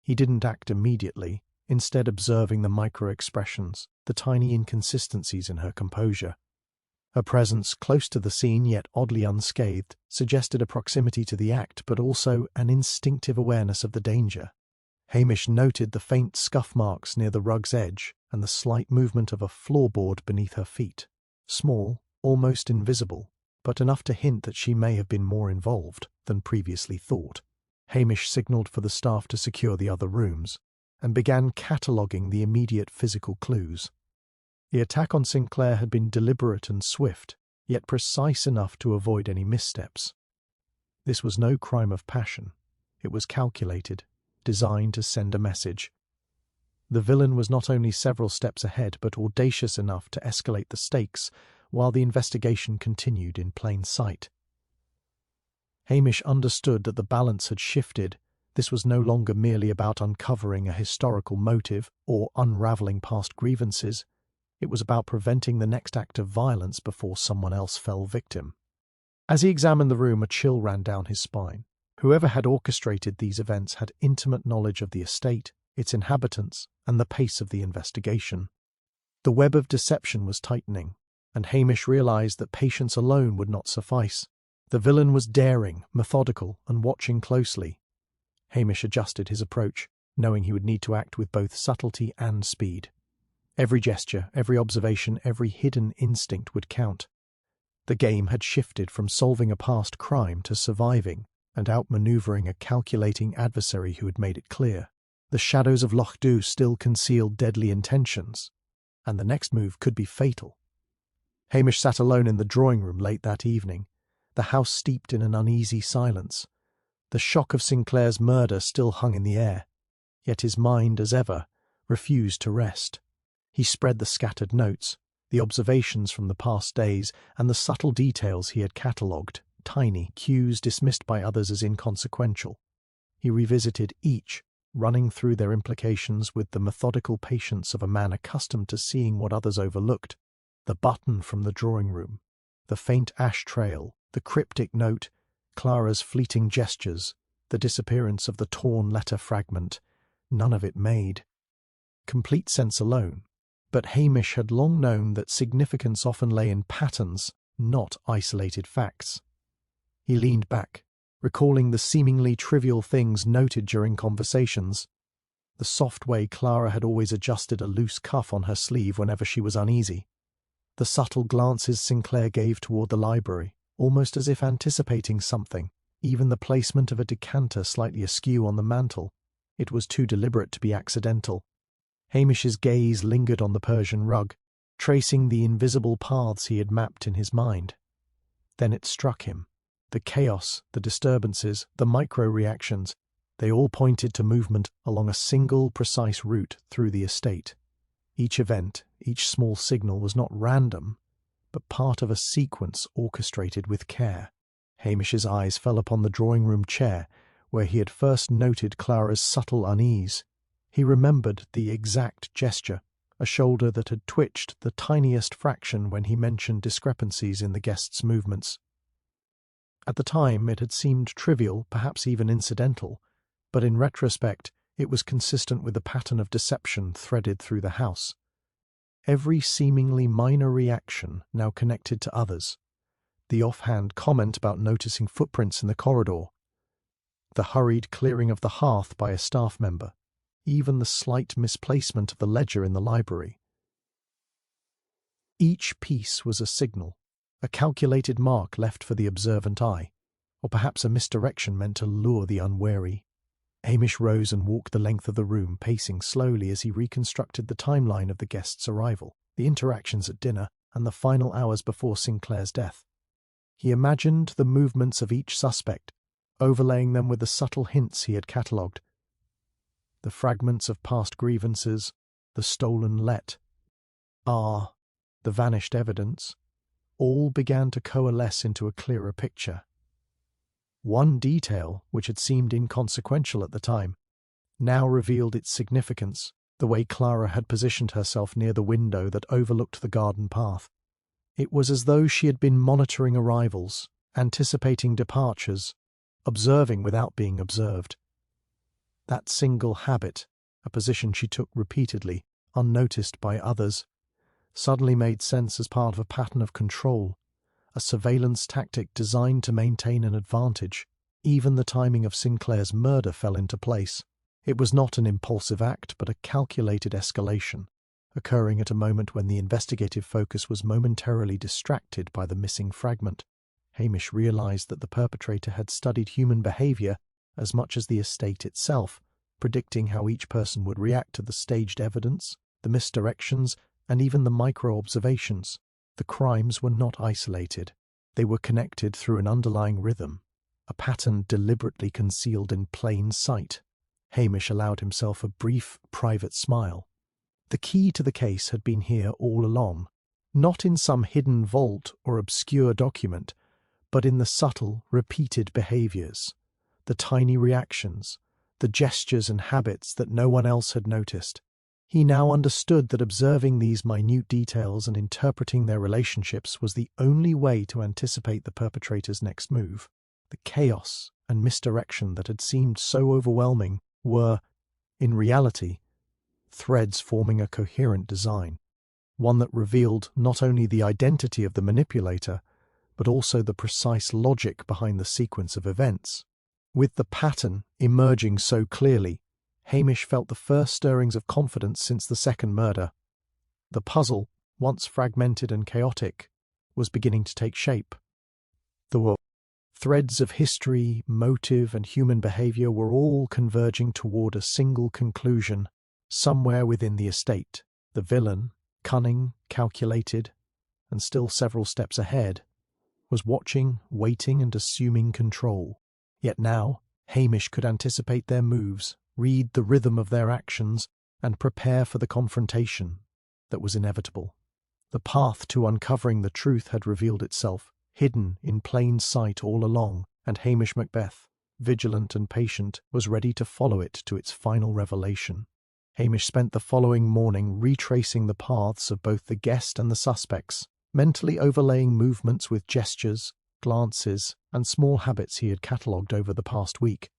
He didn't act immediately, instead observing the micro-expressions, the tiny inconsistencies in her composure. Her presence, close to the scene yet oddly unscathed, suggested a proximity to the act but also an instinctive awareness of the danger. Hamish noted the faint scuff marks near the rug's edge and the slight movement of a floorboard beneath her feet. Small, almost invisible, but enough to hint that she may have been more involved than previously thought. Hamish signalled for the staff to secure the other rooms, and began cataloguing the immediate physical clues. The attack on Sinclair had been deliberate and swift, yet precise enough to avoid any missteps. This was no crime of passion. It was calculated, designed to send a message. The villain was not only several steps ahead, but audacious enough to escalate the stakes while the investigation continued in plain sight. Hamish understood that the balance had shifted. This was no longer merely about uncovering a historical motive or unravelling past grievances. It was about preventing the next act of violence before someone else fell victim. As he examined the room, a chill ran down his spine. Whoever had orchestrated these events had intimate knowledge of the estate, its inhabitants, and the pace of the investigation. The web of deception was tightening, and Hamish realized that patience alone would not suffice. The villain was daring, methodical, and watching closely. Hamish adjusted his approach, knowing he would need to act with both subtlety and speed. Every gesture, every observation, every hidden instinct would count. The game had shifted from solving a past crime to surviving and outmanoeuvring a calculating adversary who had made it clear. The shadows of Whodunit still concealed deadly intentions, and the next move could be fatal. Hamish sat alone in the drawing-room late that evening, the house steeped in an uneasy silence. The shock of Sinclair's murder still hung in the air, yet his mind, as ever, refused to rest. He spread the scattered notes, the observations from the past days, and the subtle details he had catalogued, tiny cues dismissed by others as inconsequential. He revisited each, running through their implications with the methodical patience of a man accustomed to seeing what others overlooked. The button from the drawing-room, the faint ash trail, the cryptic note, Clara's fleeting gestures, the disappearance of the torn letter fragment, none of it made complete sense alone. But Hamish had long known that significance often lay in patterns, not isolated facts. He leaned back, recalling the seemingly trivial things noted during conversations. The soft way Clara had always adjusted a loose cuff on her sleeve whenever she was uneasy. The subtle glances Sinclair gave toward the library, almost as if anticipating something, even the placement of a decanter slightly askew on the mantel. It was too deliberate to be accidental. Hamish's gaze lingered on the Persian rug, tracing the invisible paths he had mapped in his mind. Then it struck him. The chaos, the disturbances, the micro-reactions, they all pointed to movement along a single, precise route through the estate. Each event, each small signal was not random, but part of a sequence orchestrated with care. Hamish's eyes fell upon the drawing-room chair, where he had first noted Clara's subtle unease. He remembered the exact gesture, a shoulder that had twitched the tiniest fraction when he mentioned discrepancies in the guest's movements. At the time it had seemed trivial, perhaps even incidental, but in retrospect it was consistent with the pattern of deception threaded through the house. Every seemingly minor reaction now connected to others. The offhand comment about noticing footprints in the corridor, the hurried clearing of the hearth by a staff member, even the slight misplacement of the ledger in the library. Each piece was a signal, a calculated mark left for the observant eye, or perhaps a misdirection meant to lure the unwary. Hamish rose and walked the length of the room, pacing slowly as he reconstructed the timeline of the guest's arrival, the interactions at dinner, and the final hours before Sinclair's death. He imagined the movements of each suspect, overlaying them with the subtle hints he had catalogued. The fragments of past grievances, the stolen the vanished evidence, all began to coalesce into a clearer picture. One detail, which had seemed inconsequential at the time, now revealed its significance, the way Clara had positioned herself near the window that overlooked the garden path. It was as though she had been monitoring arrivals, anticipating departures, observing without being observed. That single habit, a position she took repeatedly, unnoticed by others, suddenly made sense as part of a pattern of control, a surveillance tactic designed to maintain an advantage. Even the timing of Sinclair's murder fell into place. It was not an impulsive act, but a calculated escalation, occurring at a moment when the investigative focus was momentarily distracted by the missing fragment. Hamish realized that the perpetrator had studied human behavior as much as the estate itself, predicting how each person would react to the staged evidence, the misdirections, and even the micro-observations. The crimes were not isolated. They were connected through an underlying rhythm, a pattern deliberately concealed in plain sight. Hamish allowed himself a brief, private smile. The key to the case had been here all along, not in some hidden vault or obscure document, but in the subtle, repeated behaviors, the tiny reactions, the gestures and habits that no one else had noticed. He now understood that observing these minute details and interpreting their relationships was the only way to anticipate the perpetrator's next move. The chaos and misdirection that had seemed so overwhelming were, in reality, threads forming a coherent design, one that revealed not only the identity of the manipulator, but also the precise logic behind the sequence of events. With the pattern emerging so clearly, Hamish felt the first stirrings of confidence since the second murder. The puzzle, once fragmented and chaotic, was beginning to take shape. The threads of history, motive, and human behavior were all converging toward a single conclusion. Somewhere within the estate, the villain, cunning, calculated, and still several steps ahead, was watching, waiting, and assuming control. Yet now, Hamish could anticipate their moves, read the rhythm of their actions, and prepare for the confrontation that was inevitable. The path to uncovering the truth had revealed itself, hidden in plain sight all along, and Hamish Macbeth, vigilant and patient, was ready to follow it to its final revelation. Hamish spent the following morning retracing the paths of both the guest and the suspects, mentally overlaying movements with gestures, glances, and small habits he had catalogued over the past week.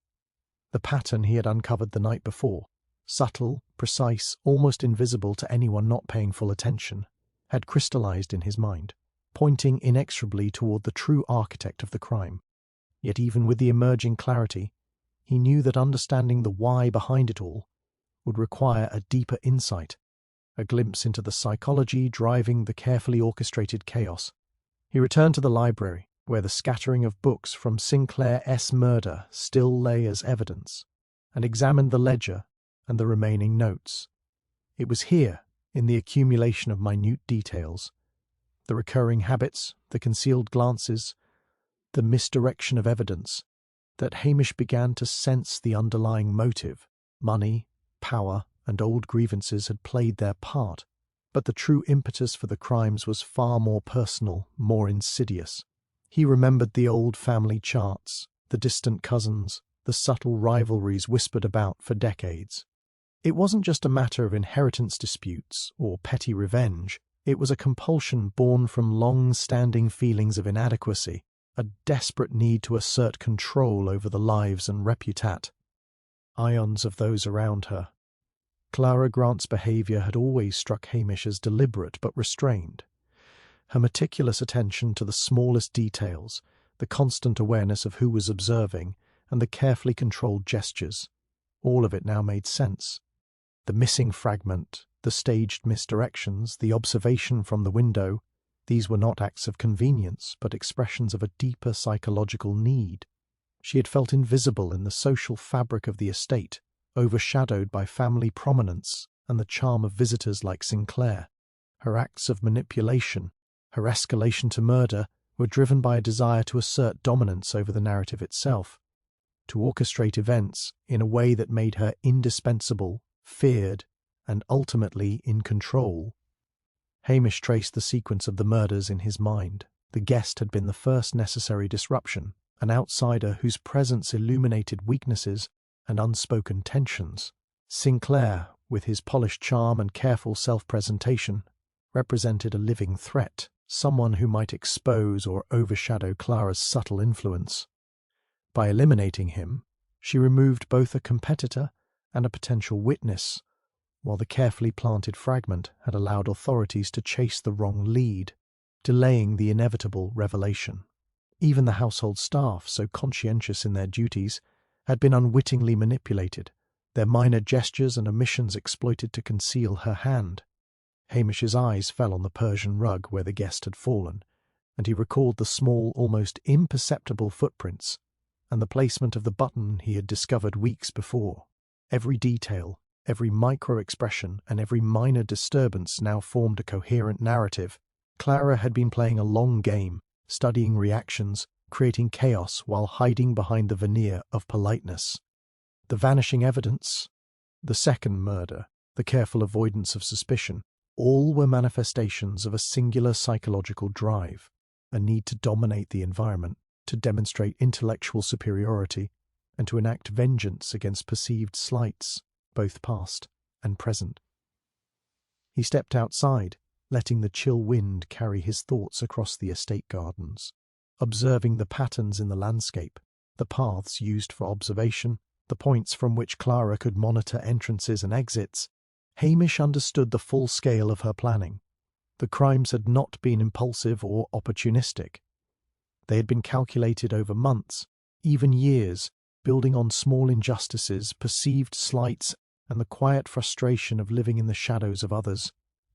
The pattern he had uncovered the night before, subtle, precise, almost invisible to anyone not paying full attention, had crystallized in his mind, pointing inexorably toward the true architect of the crime. Yet even with the emerging clarity, he knew that understanding the why behind it all would require a deeper insight, a glimpse into the psychology driving the carefully orchestrated chaos. He returned to the library, where the scattering of books from Sinclair's murder still lay as evidence, and examined the ledger and the remaining notes. It was here, in the accumulation of minute details, the recurring habits, the concealed glances, the misdirection of evidence, that Hamish began to sense the underlying motive. Money, power, and old grievances had played their part, but the true impetus for the crimes was far more personal, more insidious. He remembered the old family charts, the distant cousins, the subtle rivalries whispered about for decades. It wasn't just a matter of inheritance disputes or petty revenge. It was a compulsion born from long-standing feelings of inadequacy, a desperate need to assert control over the lives and reputation of those around her. Clara Grant's behaviour had always struck Hamish as deliberate but restrained. Her meticulous attention to the smallest details, the constant awareness of who was observing, and the carefully controlled gestures, all of it now made sense. The missing fragment, the staged misdirections, the observation from the window, these were not acts of convenience, but expressions of a deeper psychological need. She had felt invisible in the social fabric of the estate, overshadowed by family prominence and the charm of visitors like Sinclair. Her acts of manipulation, her escalation to murder, were driven by a desire to assert dominance over the narrative itself, to orchestrate events in a way that made her indispensable, feared, and ultimately in control. Hamish traced the sequence of the murders in his mind. The guest had been the first necessary disruption, an outsider whose presence illuminated weaknesses and unspoken tensions. Sinclair, with his polished charm and careful self-presentation, represented a living threat, someone who might expose or overshadow Clara's subtle influence. By eliminating him, She removed both a competitor and a potential witness, while the carefully planted fragment had allowed authorities to chase the wrong lead, delaying the inevitable revelation. Even the household staff, so conscientious in their duties, had been unwittingly manipulated, their minor gestures and omissions exploited to conceal her hand. Hamish's eyes fell on the Persian rug where the guest had fallen, and he recalled the small, almost imperceptible footprints and the placement of the button he had discovered weeks before. Every detail, every micro-expression, and every minor disturbance now formed a coherent narrative. Clara had been playing a long game, studying reactions, creating chaos while hiding behind the veneer of politeness. The vanishing evidence, the second murder, the careful avoidance of suspicion, all were manifestations of a singular psychological drive, a need to dominate the environment, to demonstrate intellectual superiority, and to enact vengeance against perceived slights, both past and present. He stepped outside, letting the chill wind carry his thoughts across the estate gardens, observing the patterns in the landscape, the paths used for observation, the points from which Clara could monitor entrances and exits. Hamish understood the full scale of her planning. The crimes had not been impulsive or opportunistic. They had been calculated over months, even years, building on small injustices, perceived slights, and the quiet frustration of living in the shadows of others.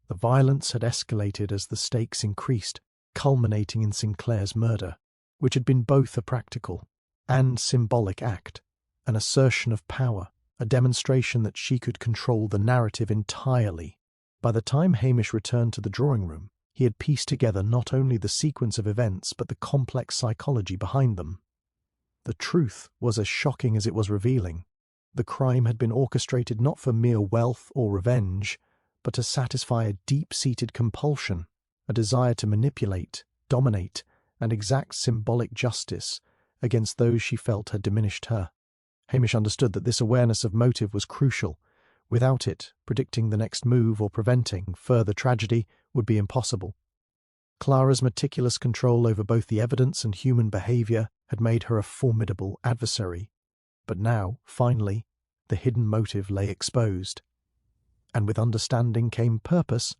The violence had escalated as the stakes increased, culminating in Sinclair's murder, which had been both a practical and symbolic act, an assertion of power, a demonstration that she could control the narrative entirely. By the time Hamish returned to the drawing room, he had pieced together not only the sequence of events but the complex psychology behind them. The truth was as shocking as it was revealing. The crime had been orchestrated not for mere wealth or revenge, but to satisfy a deep-seated compulsion, a desire to manipulate, dominate, and exact symbolic justice against those she felt had diminished her. Hamish understood that this awareness of motive was crucial. Without it, predicting the next move or preventing further tragedy would be impossible. Clara's meticulous control over both the evidence and human behaviour had made her a formidable adversary. But now, finally, the hidden motive lay exposed. And with understanding came purpose.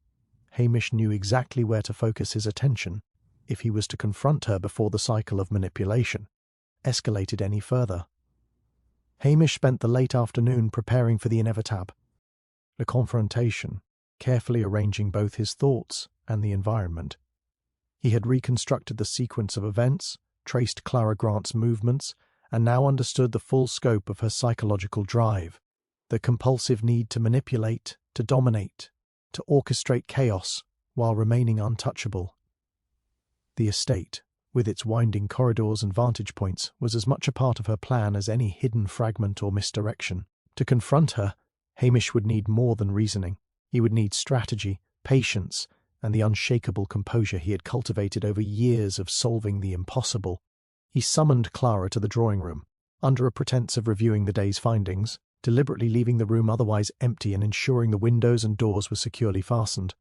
Hamish knew exactly where to focus his attention if he was to confront her before the cycle of manipulation escalated any further. Hamish spent the late afternoon preparing for the inevitable, the confrontation, carefully arranging both his thoughts and the environment. He had reconstructed the sequence of events, traced Clara Grant's movements, and now understood the full scope of her psychological drive, the compulsive need to manipulate, to dominate, to orchestrate chaos while remaining untouchable. The estate, with its winding corridors and vantage points, was as much a part of her plan as any hidden fragment or misdirection. To confront her, Hamish would need more than reasoning. He would need strategy, patience, and the unshakable composure he had cultivated over years of solving the impossible. He summoned Clara to the drawing room, under a pretense of reviewing the day's findings, deliberately leaving the room otherwise empty and ensuring the windows and doors were securely fastened.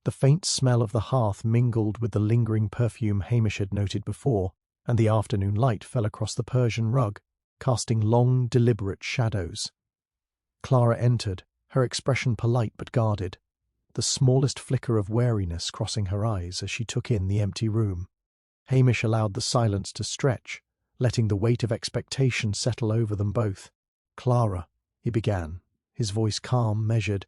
The faint smell of the hearth mingled with the lingering perfume Hamish had noted before, and the afternoon light fell across the Persian rug, casting long, deliberate shadows. Clara entered, her expression polite but guarded, the smallest flicker of wariness crossing her eyes as she took in the empty room. Hamish allowed the silence to stretch, letting the weight of expectation settle over them both. "Clara," he began, his voice calm, measured,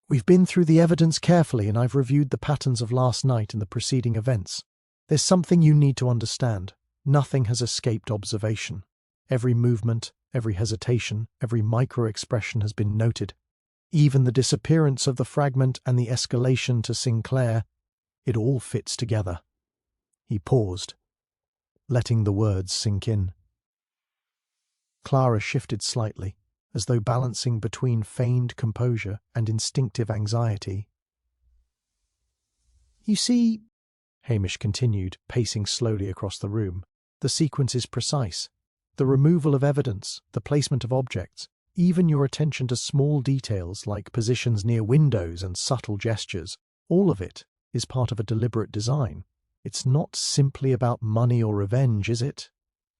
"we've been through the evidence carefully and I've reviewed the patterns of last night and the preceding events. There's something you need to understand. Nothing has escaped observation. Every movement, every hesitation, every micro-expression has been noted. Even the disappearance of the fragment and the escalation to Sinclair, it all fits together." He paused, letting the words sink in. Clara shifted slightly, as though balancing between feigned composure and instinctive anxiety. "You see," Hamish continued, pacing slowly across the room, "the sequence is precise. The removal of evidence, the placement of objects, even your attention to small details like positions near windows and subtle gestures, all of it is part of a deliberate design. It's not simply about money or revenge, is it?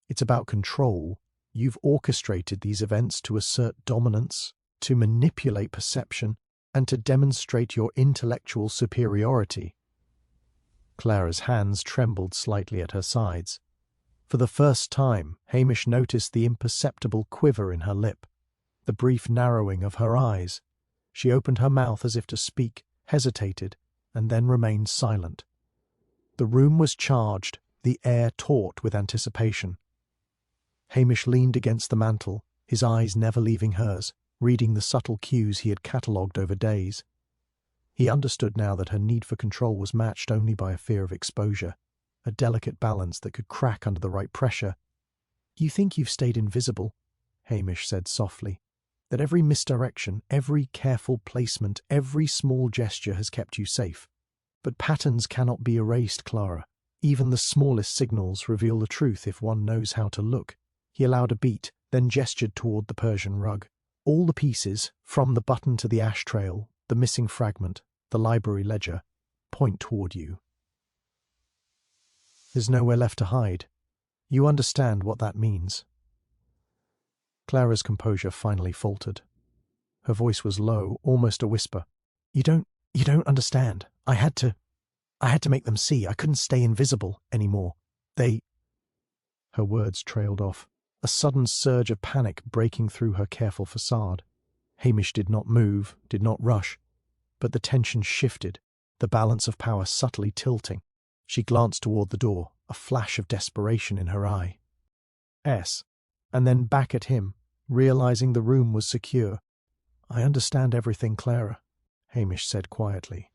It's about control, You've orchestrated these events to assert dominance, to manipulate perception, and to demonstrate your intellectual superiority." Clara's hands trembled slightly at her sides. For the first time, Hamish noticed the imperceptible quiver in her lip, the brief narrowing of her eyes. She opened her mouth as if to speak, hesitated, and then remained silent. The room was charged, the air taut with anticipation. Hamish leaned against the mantel, his eyes never leaving hers, reading the subtle cues he had catalogued over days. He understood now that her need for control was matched only by a fear of exposure, a delicate balance that could crack under the right pressure. "You think you've stayed invisible," Hamish said softly, "that every misdirection, every careful placement, every small gesture has kept you safe. But patterns cannot be erased, Clara. Even the smallest signals reveal the truth if one knows how to look." He allowed a beat, then gestured toward the Persian rug. "All the pieces, from the button to the ash trail, the missing fragment, the library ledger, point toward you. There's nowhere left to hide. You understand what that means." Clara's composure finally faltered. Her voice was low, almost a whisper. You don't understand. I had to make them see. I couldn't stay invisible anymore. Her words trailed off, a sudden surge of panic breaking through her careful facade. Hamish did not move, did not rush, but the tension shifted, the balance of power subtly tilting. She glanced toward the door, a flash of desperation in her eye. And then back at him, realizing the room was secure. "I understand everything, Clara," Hamish said quietly.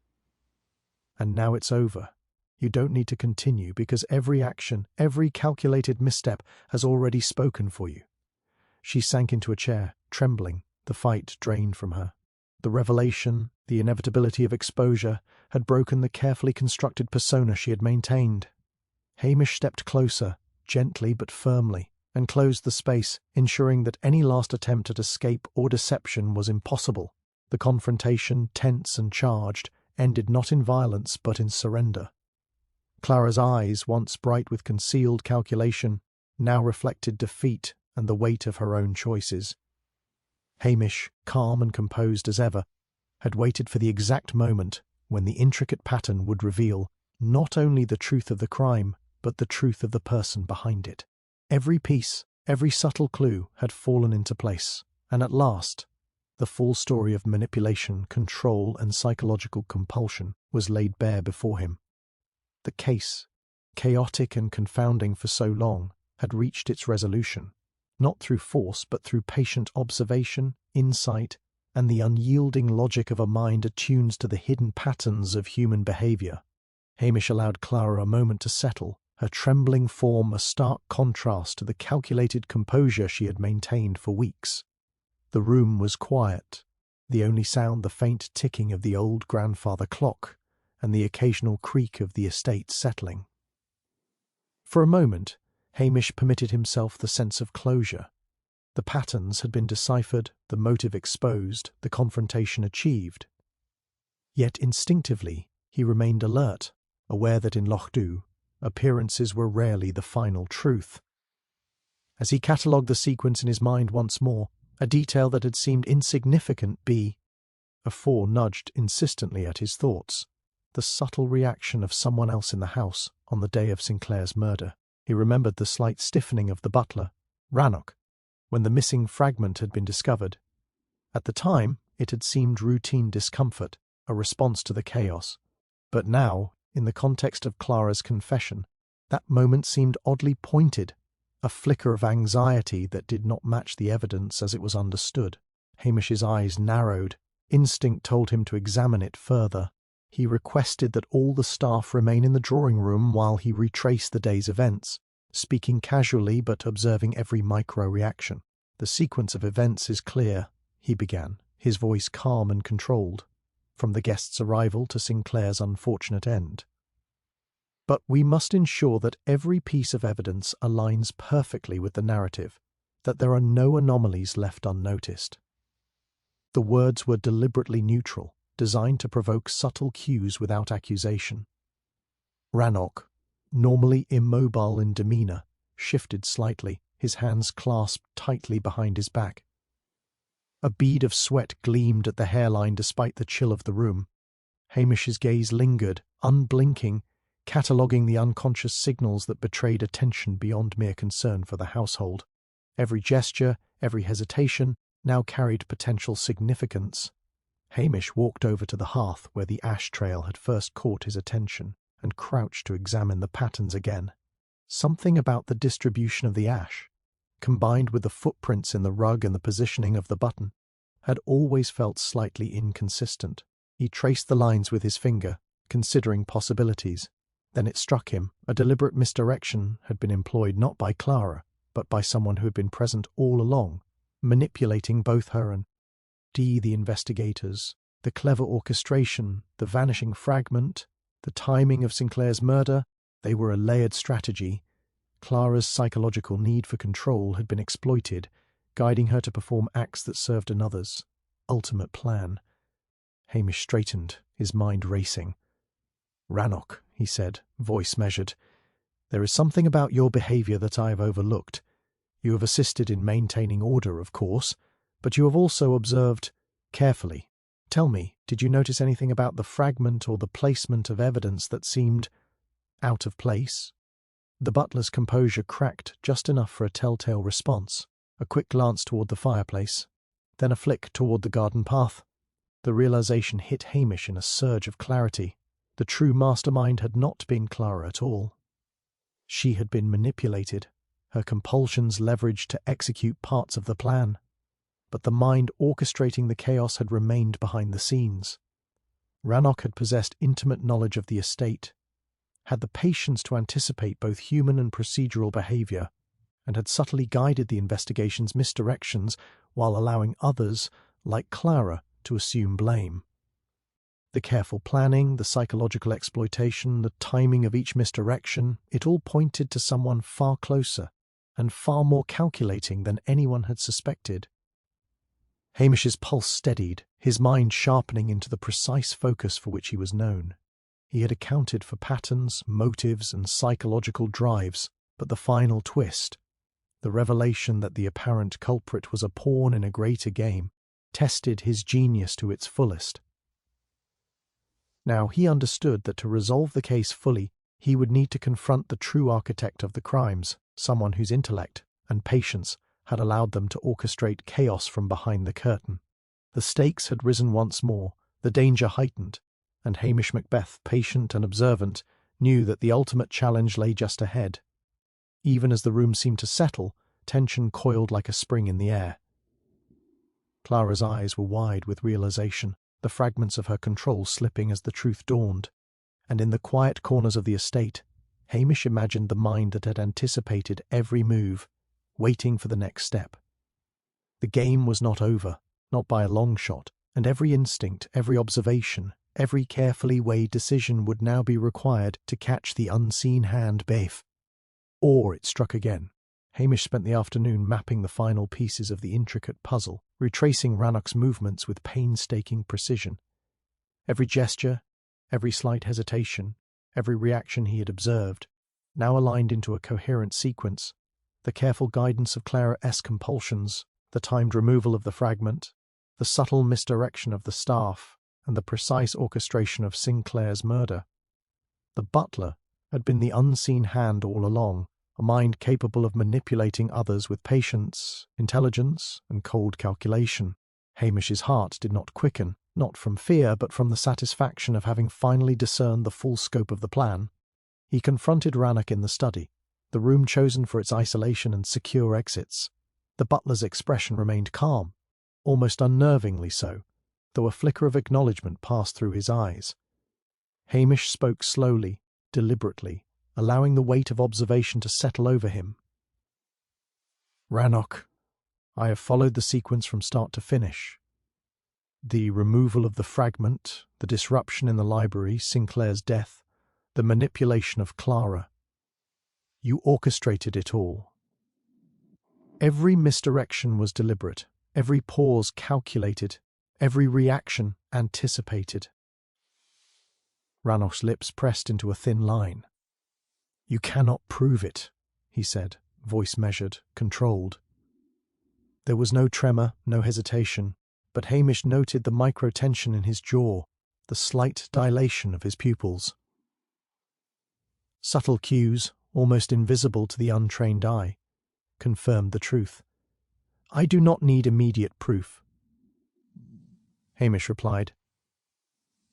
"And now it's over. You don't need to continue because every action, every calculated misstep has already spoken for you." She sank into a chair, trembling, the fight drained from her. The revelation, the inevitability of exposure, had broken the carefully constructed persona she had maintained. Hamish stepped closer, gently but firmly, and closed the space, ensuring that any last attempt at escape or deception was impossible. The confrontation, tense and charged, ended not in violence but in surrender. Clara's eyes, once bright with concealed calculation, now reflected defeat and the weight of her own choices. Hamish, calm and composed as ever, had waited for the exact moment when the intricate pattern would reveal not only the truth of the crime, but the truth of the person behind it. Every piece, every subtle clue had fallen into place, and at last, the full story of manipulation, control, and psychological compulsion was laid bare before him. The case, chaotic and confounding for so long, had reached its resolution, not through force but through patient observation, insight, and the unyielding logic of a mind attuned to the hidden patterns of human behavior. Hamish allowed Clara a moment to settle, her trembling form a stark contrast to the calculated composure she had maintained for weeks. The room was quiet, the only sound the faint ticking of the old grandfather clock and the occasional creak of the estate settling. For a moment, Hamish permitted himself the sense of closure. The patterns had been deciphered, the motive exposed, the confrontation achieved. Yet instinctively he remained alert, aware that in Whodunit, appearances were rarely the final truth. As he catalogued the sequence in his mind once more, a detail that had seemed insignificant a four nudged insistently at his thoughts. The subtle reaction of someone else in the house on the day of Sinclair's murder. He remembered the slight stiffening of the butler, Rannoch, when the missing fragment had been discovered. At the time, it had seemed routine discomfort, a response to the chaos. But now, in the context of Clara's confession, that moment seemed oddly pointed, a flicker of anxiety that did not match the evidence as it was understood. Hamish's eyes narrowed. Instinct told him to examine it further. He requested that all the staff remain in the drawing room while he retraced the day's events, speaking casually but observing every micro-reaction. "The sequence of events is clear," he began, his voice calm and controlled, from the guest's arrival to Sinclair's unfortunate end. "But we must ensure that every piece of evidence aligns perfectly with the narrative, that there are no anomalies left unnoticed." The words were deliberately neutral, designed to provoke subtle cues without accusation. Rannoch, normally immobile in demeanour, shifted slightly, his hands clasped tightly behind his back. A bead of sweat gleamed at the hairline despite the chill of the room. Hamish's gaze lingered, unblinking, cataloguing the unconscious signals that betrayed attention beyond mere concern for the household. Every gesture, every hesitation, now carried potential significance. Hamish walked over to the hearth where the ash trail had first caught his attention and crouched to examine the patterns again. Something about the distribution of the ash, combined with the footprints in the rug and the positioning of the button, had always felt slightly inconsistent. He traced the lines with his finger, considering possibilities. Then it struck him a deliberate misdirection had been employed not by Clara, but by someone who had been present all along, manipulating both her and the investigators. The clever orchestration, the vanishing fragment, the timing of Sinclair's murder, they were a layered strategy. Clara's psychological need for control had been exploited, guiding her to perform acts that served another's ultimate plan. Hamish straightened, his mind racing. "Rannoch," he said, voice measured, "there is something about your behaviour that I have overlooked. You have assisted in maintaining order, of course, but you have also observed carefully. Tell me, did you notice anything about the fragment or the placement of evidence that seemed out of place?" The butler's composure cracked just enough for a telltale response, a quick glance toward the fireplace, then a flick toward the garden path. The realization hit Hamish in a surge of clarity. The true mastermind had not been Clara at all. She had been manipulated, her compulsions leveraged to execute parts of the plan. But the mind orchestrating the chaos had remained behind the scenes. Rannoch had possessed intimate knowledge of the estate, had the patience to anticipate both human and procedural behavior, and had subtly guided the investigation's misdirections while allowing others, like Clara, to assume blame. The careful planning, the psychological exploitation, the timing of each misdirection, it all pointed to someone far closer and far more calculating than anyone had suspected. Hamish's pulse steadied, his mind sharpening into the precise focus for which he was known. He had accounted for patterns, motives, and psychological drives, but the final twist, the revelation that the apparent culprit was a pawn in a greater game, tested his genius to its fullest. Now he understood that to resolve the case fully, he would need to confront the true architect of the crimes, someone whose intellect and patience had allowed them to orchestrate chaos from behind the curtain. The stakes had risen once more, the danger heightened, and Hamish Macbeth, patient and observant, knew that the ultimate challenge lay just ahead. Even as the room seemed to settle, tension coiled like a spring in the air. Clara's eyes were wide with realization, the fragments of her control slipping as the truth dawned, and in the quiet corners of the estate, Hamish imagined the mind that had anticipated every move, waiting for the next step. The game was not over, not by a long shot, and every instinct, every observation, every carefully weighed decision would now be required to catch the unseen hand Baif. Or it struck again. Hamish spent the afternoon mapping the final pieces of the intricate puzzle, retracing Rannoch's movements with painstaking precision. Every gesture, every slight hesitation, every reaction he had observed, now aligned into a coherent sequence. The careful guidance of Clara's compulsions, the timed removal of the fragment, the subtle misdirection of the staff, and the precise orchestration of Sinclair's murder. The butler had been the unseen hand all along, a mind capable of manipulating others with patience, intelligence, and cold calculation. Hamish's heart did not quicken, not from fear, but from the satisfaction of having finally discerned the full scope of the plan. He confronted Rannoch in the study, the room chosen for its isolation and secure exits. The butler's expression remained calm, almost unnervingly so, though a flicker of acknowledgement passed through his eyes. Hamish spoke slowly, deliberately, allowing the weight of observation to settle over him. "Rannoch, I have followed the sequence from start to finish. The removal of the fragment, the disruption in the library, Sinclair's death, the manipulation of Clara. You orchestrated it all. Every misdirection was deliberate, every pause calculated, every reaction anticipated." Rannoch's lips pressed into a thin line. "You cannot prove it," he said, voice measured, controlled. There was no tremor, no hesitation, but Hamish noted the micro-tension in his jaw, the slight dilation of his pupils. Subtle cues, almost invisible to the untrained eye, confirmed the truth. "I do not need immediate proof," Hamish replied.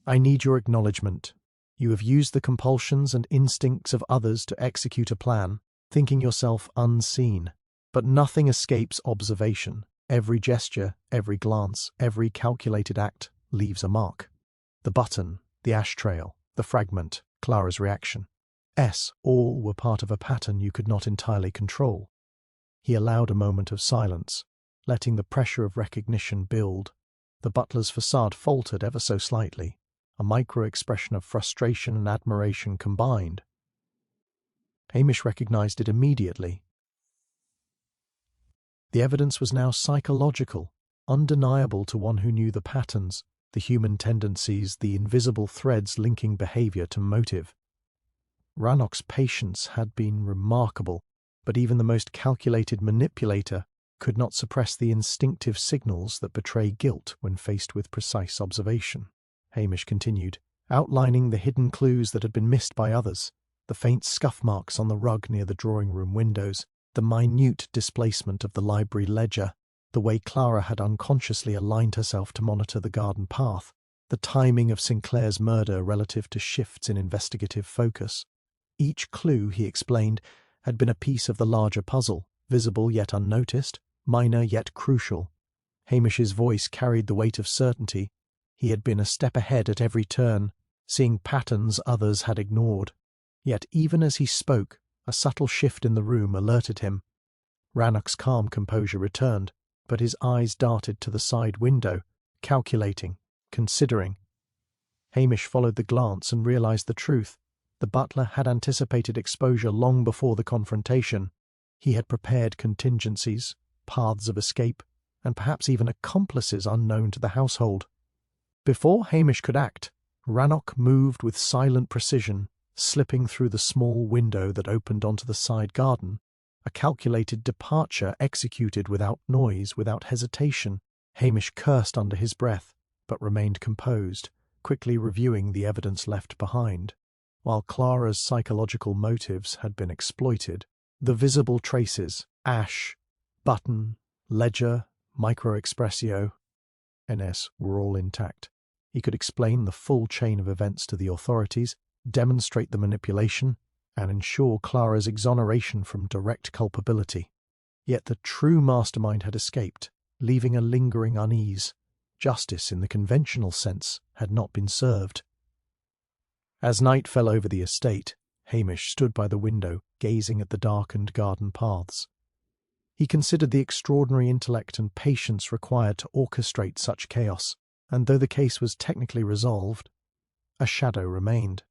"I need your acknowledgement. You have used the compulsions and instincts of others to execute a plan, thinking yourself unseen. But nothing escapes observation. Every gesture, every glance, every calculated act leaves a mark. The button, the ash trail, the fragment, Clara's reaction. All were part of a pattern you could not entirely control." He allowed a moment of silence, letting the pressure of recognition build. The butler's facade faltered ever so slightly, a micro-expression of frustration and admiration combined. Hamish recognized it immediately. The evidence was now psychological, undeniable to one who knew the patterns, the human tendencies, the invisible threads linking behavior to motive. Rannoch's patience had been remarkable, but even the most calculated manipulator could not suppress the instinctive signals that betray guilt when faced with precise observation. Hamish continued, outlining the hidden clues that had been missed by others, the faint scuff marks on the rug near the drawing-room windows, the minute displacement of the library ledger, the way Clara had unconsciously aligned herself to monitor the garden path, the timing of Sinclair's murder relative to shifts in investigative focus. Each clue, he explained, had been a piece of the larger puzzle, visible yet unnoticed, minor yet crucial. Hamish's voice carried the weight of certainty. He had been a step ahead at every turn, seeing patterns others had ignored. Yet even as he spoke, a subtle shift in the room alerted him. Rannoch's calm composure returned, but his eyes darted to the side window, calculating, considering. Hamish followed the glance and realized the truth. The butler had anticipated exposure long before the confrontation. He had prepared contingencies, paths of escape, and perhaps even accomplices unknown to the household. Before Hamish could act, Rannoch moved with silent precision, slipping through the small window that opened onto the side garden, a calculated departure executed without noise, without hesitation. Hamish cursed under his breath, but remained composed, quickly reviewing the evidence left behind. While Clara's psychological motives had been exploited, the visible traces, ash, button, ledger, micro-expressio, NS, were all intact. He could explain the full chain of events to the authorities, demonstrate the manipulation, and ensure Clara's exoneration from direct culpability. Yet the true mastermind had escaped, leaving a lingering unease. Justice in the conventional sense had not been served. As night fell over the estate, Hamish stood by the window, gazing at the darkened garden paths. He considered the extraordinary intellect and patience required to orchestrate such chaos, and though the case was technically resolved, a shadow remained.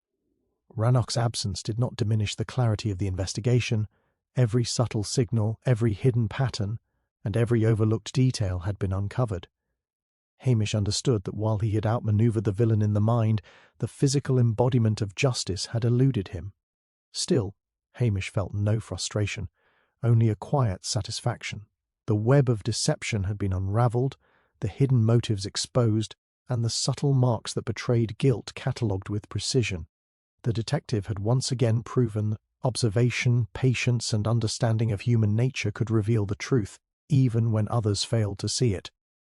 Rannoch's absence did not diminish the clarity of the investigation. Every subtle signal, every hidden pattern, and every overlooked detail had been uncovered. Hamish understood that while he had outmaneuvered the villain in the mind, the physical embodiment of justice had eluded him. Still, Hamish felt no frustration, only a quiet satisfaction. The web of deception had been unravelled, the hidden motives exposed, and the subtle marks that betrayed guilt catalogued with precision. The detective had once again proven that observation, patience, and understanding of human nature could reveal the truth, even when others failed to see it.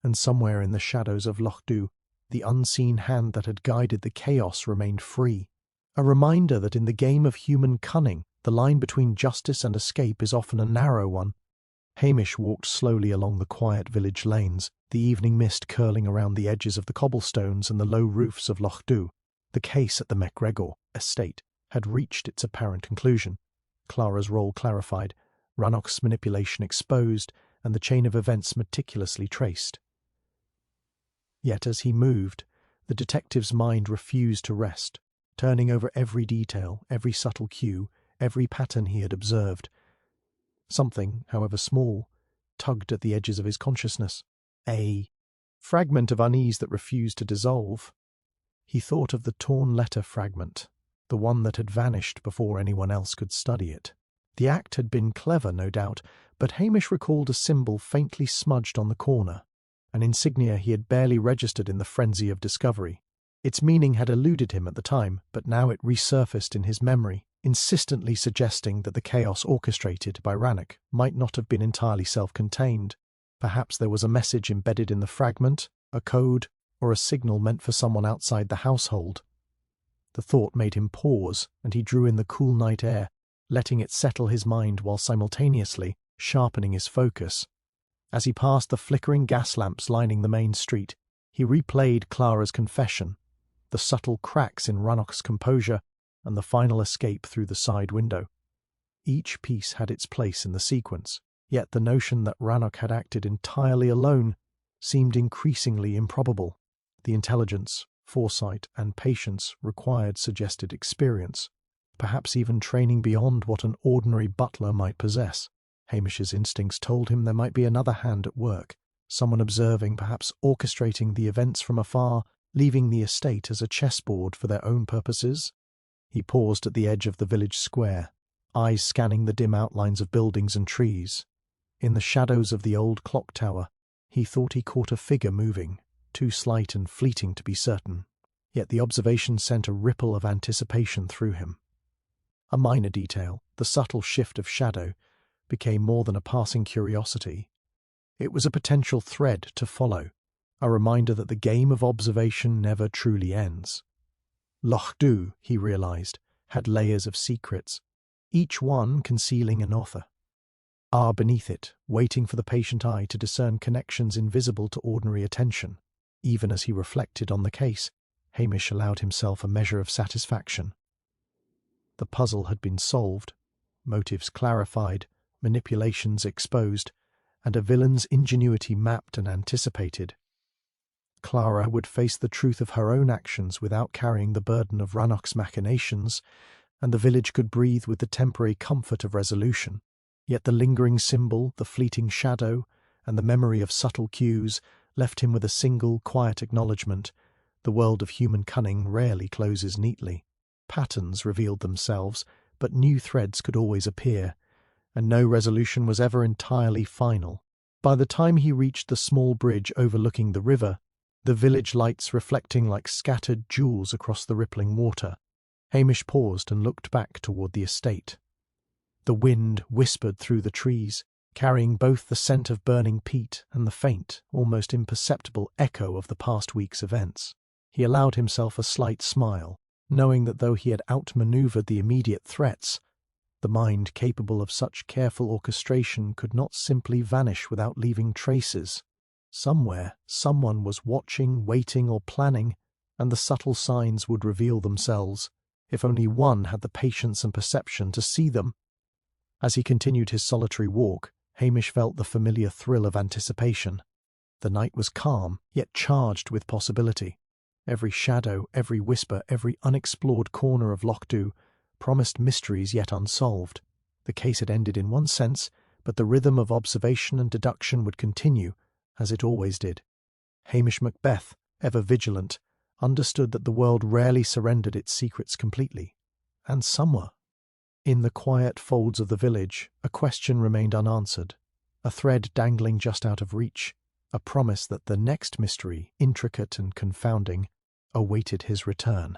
And somewhere in the shadows of Whodunit, the unseen hand that had guided the chaos remained free. A reminder that in the game of human cunning, the line between justice and escape is often a narrow one. Hamish walked slowly along the quiet village lanes, the evening mist curling around the edges of the cobblestones and the low roofs of Whodunit. The case at the MacGregor estate had reached its apparent conclusion. Clara's role clarified, Rannoch's manipulation exposed, and the chain of events meticulously traced. Yet as he moved, the detective's mind refused to rest, turning over every detail, every subtle cue, every pattern he had observed. Something, however small, tugged at the edges of his consciousness. A fragment of unease that refused to dissolve. He thought of the torn letter fragment, the one that had vanished before anyone else could study it. The act had been clever, no doubt, but Hamish recalled a symbol faintly smudged on the corner, an insignia he had barely registered in the frenzy of discovery. Its meaning had eluded him at the time, but now it resurfaced in his memory, insistently suggesting that the chaos orchestrated by Rannoch might not have been entirely self-contained. Perhaps there was a message embedded in the fragment, a code, or a signal meant for someone outside the household. The thought made him pause, and he drew in the cool night air, letting it settle his mind while simultaneously sharpening his focus. As he passed the flickering gas lamps lining the main street, he replayed Clara's confession, the subtle cracks in Rannoch's composure, and the final escape through the side window. Each piece had its place in the sequence, yet the notion that Rannoch had acted entirely alone seemed increasingly improbable. The intelligence, foresight, and patience required suggested experience, perhaps even training beyond what an ordinary butler might possess. Hamish's instincts told him there might be another hand at work, someone observing, perhaps orchestrating the events from afar, leaving the estate as a chessboard for their own purposes. He paused at the edge of the village square, eyes scanning the dim outlines of buildings and trees. In the shadows of the old clock tower, he thought he caught a figure moving, too slight and fleeting to be certain, yet the observation sent a ripple of anticipation through him. A minor detail, the subtle shift of shadow, became more than a passing curiosity. It was a potential thread to follow, a reminder that the game of observation never truly ends. Whodunit, he realized, had layers of secrets, each one concealing an author. Beneath it, waiting for the patient eye to discern connections invisible to ordinary attention. Even as he reflected on the case, Hamish allowed himself a measure of satisfaction. The puzzle had been solved, motives clarified, manipulations exposed, and a villain's ingenuity mapped and anticipated. Clara would face the truth of her own actions without carrying the burden of Rannoch's machinations, and the village could breathe with the temporary comfort of resolution. Yet the lingering symbol, the fleeting shadow, and the memory of subtle cues left him with a single, quiet acknowledgement: the world of human cunning rarely closes neatly. Patterns revealed themselves, but new threads could always appear, and no resolution was ever entirely final. By the time he reached the small bridge overlooking the river, the village lights reflecting like scattered jewels across the rippling water, Hamish paused and looked back toward the estate. The wind whispered through the trees, carrying both the scent of burning peat and the faint, almost imperceptible echo of the past week's events. He allowed himself a slight smile, knowing that though he had outmaneuvered the immediate threats, the mind capable of such careful orchestration could not simply vanish without leaving traces. Somewhere, someone was watching, waiting, or planning, and the subtle signs would reveal themselves, if only one had the patience and perception to see them. As he continued his solitary walk, Hamish felt the familiar thrill of anticipation. The night was calm, yet charged with possibility. Every shadow, every whisper, every unexplored corner of Whodunit promised mysteries yet unsolved. The case had ended in one sense, but the rhythm of observation and deduction would continue, as it always did. Hamish Macbeth, ever vigilant, understood that the world rarely surrendered its secrets completely. And somewhere, in the quiet folds of the village, a question remained unanswered, a thread dangling just out of reach, a promise that the next mystery, intricate and confounding, awaited his return.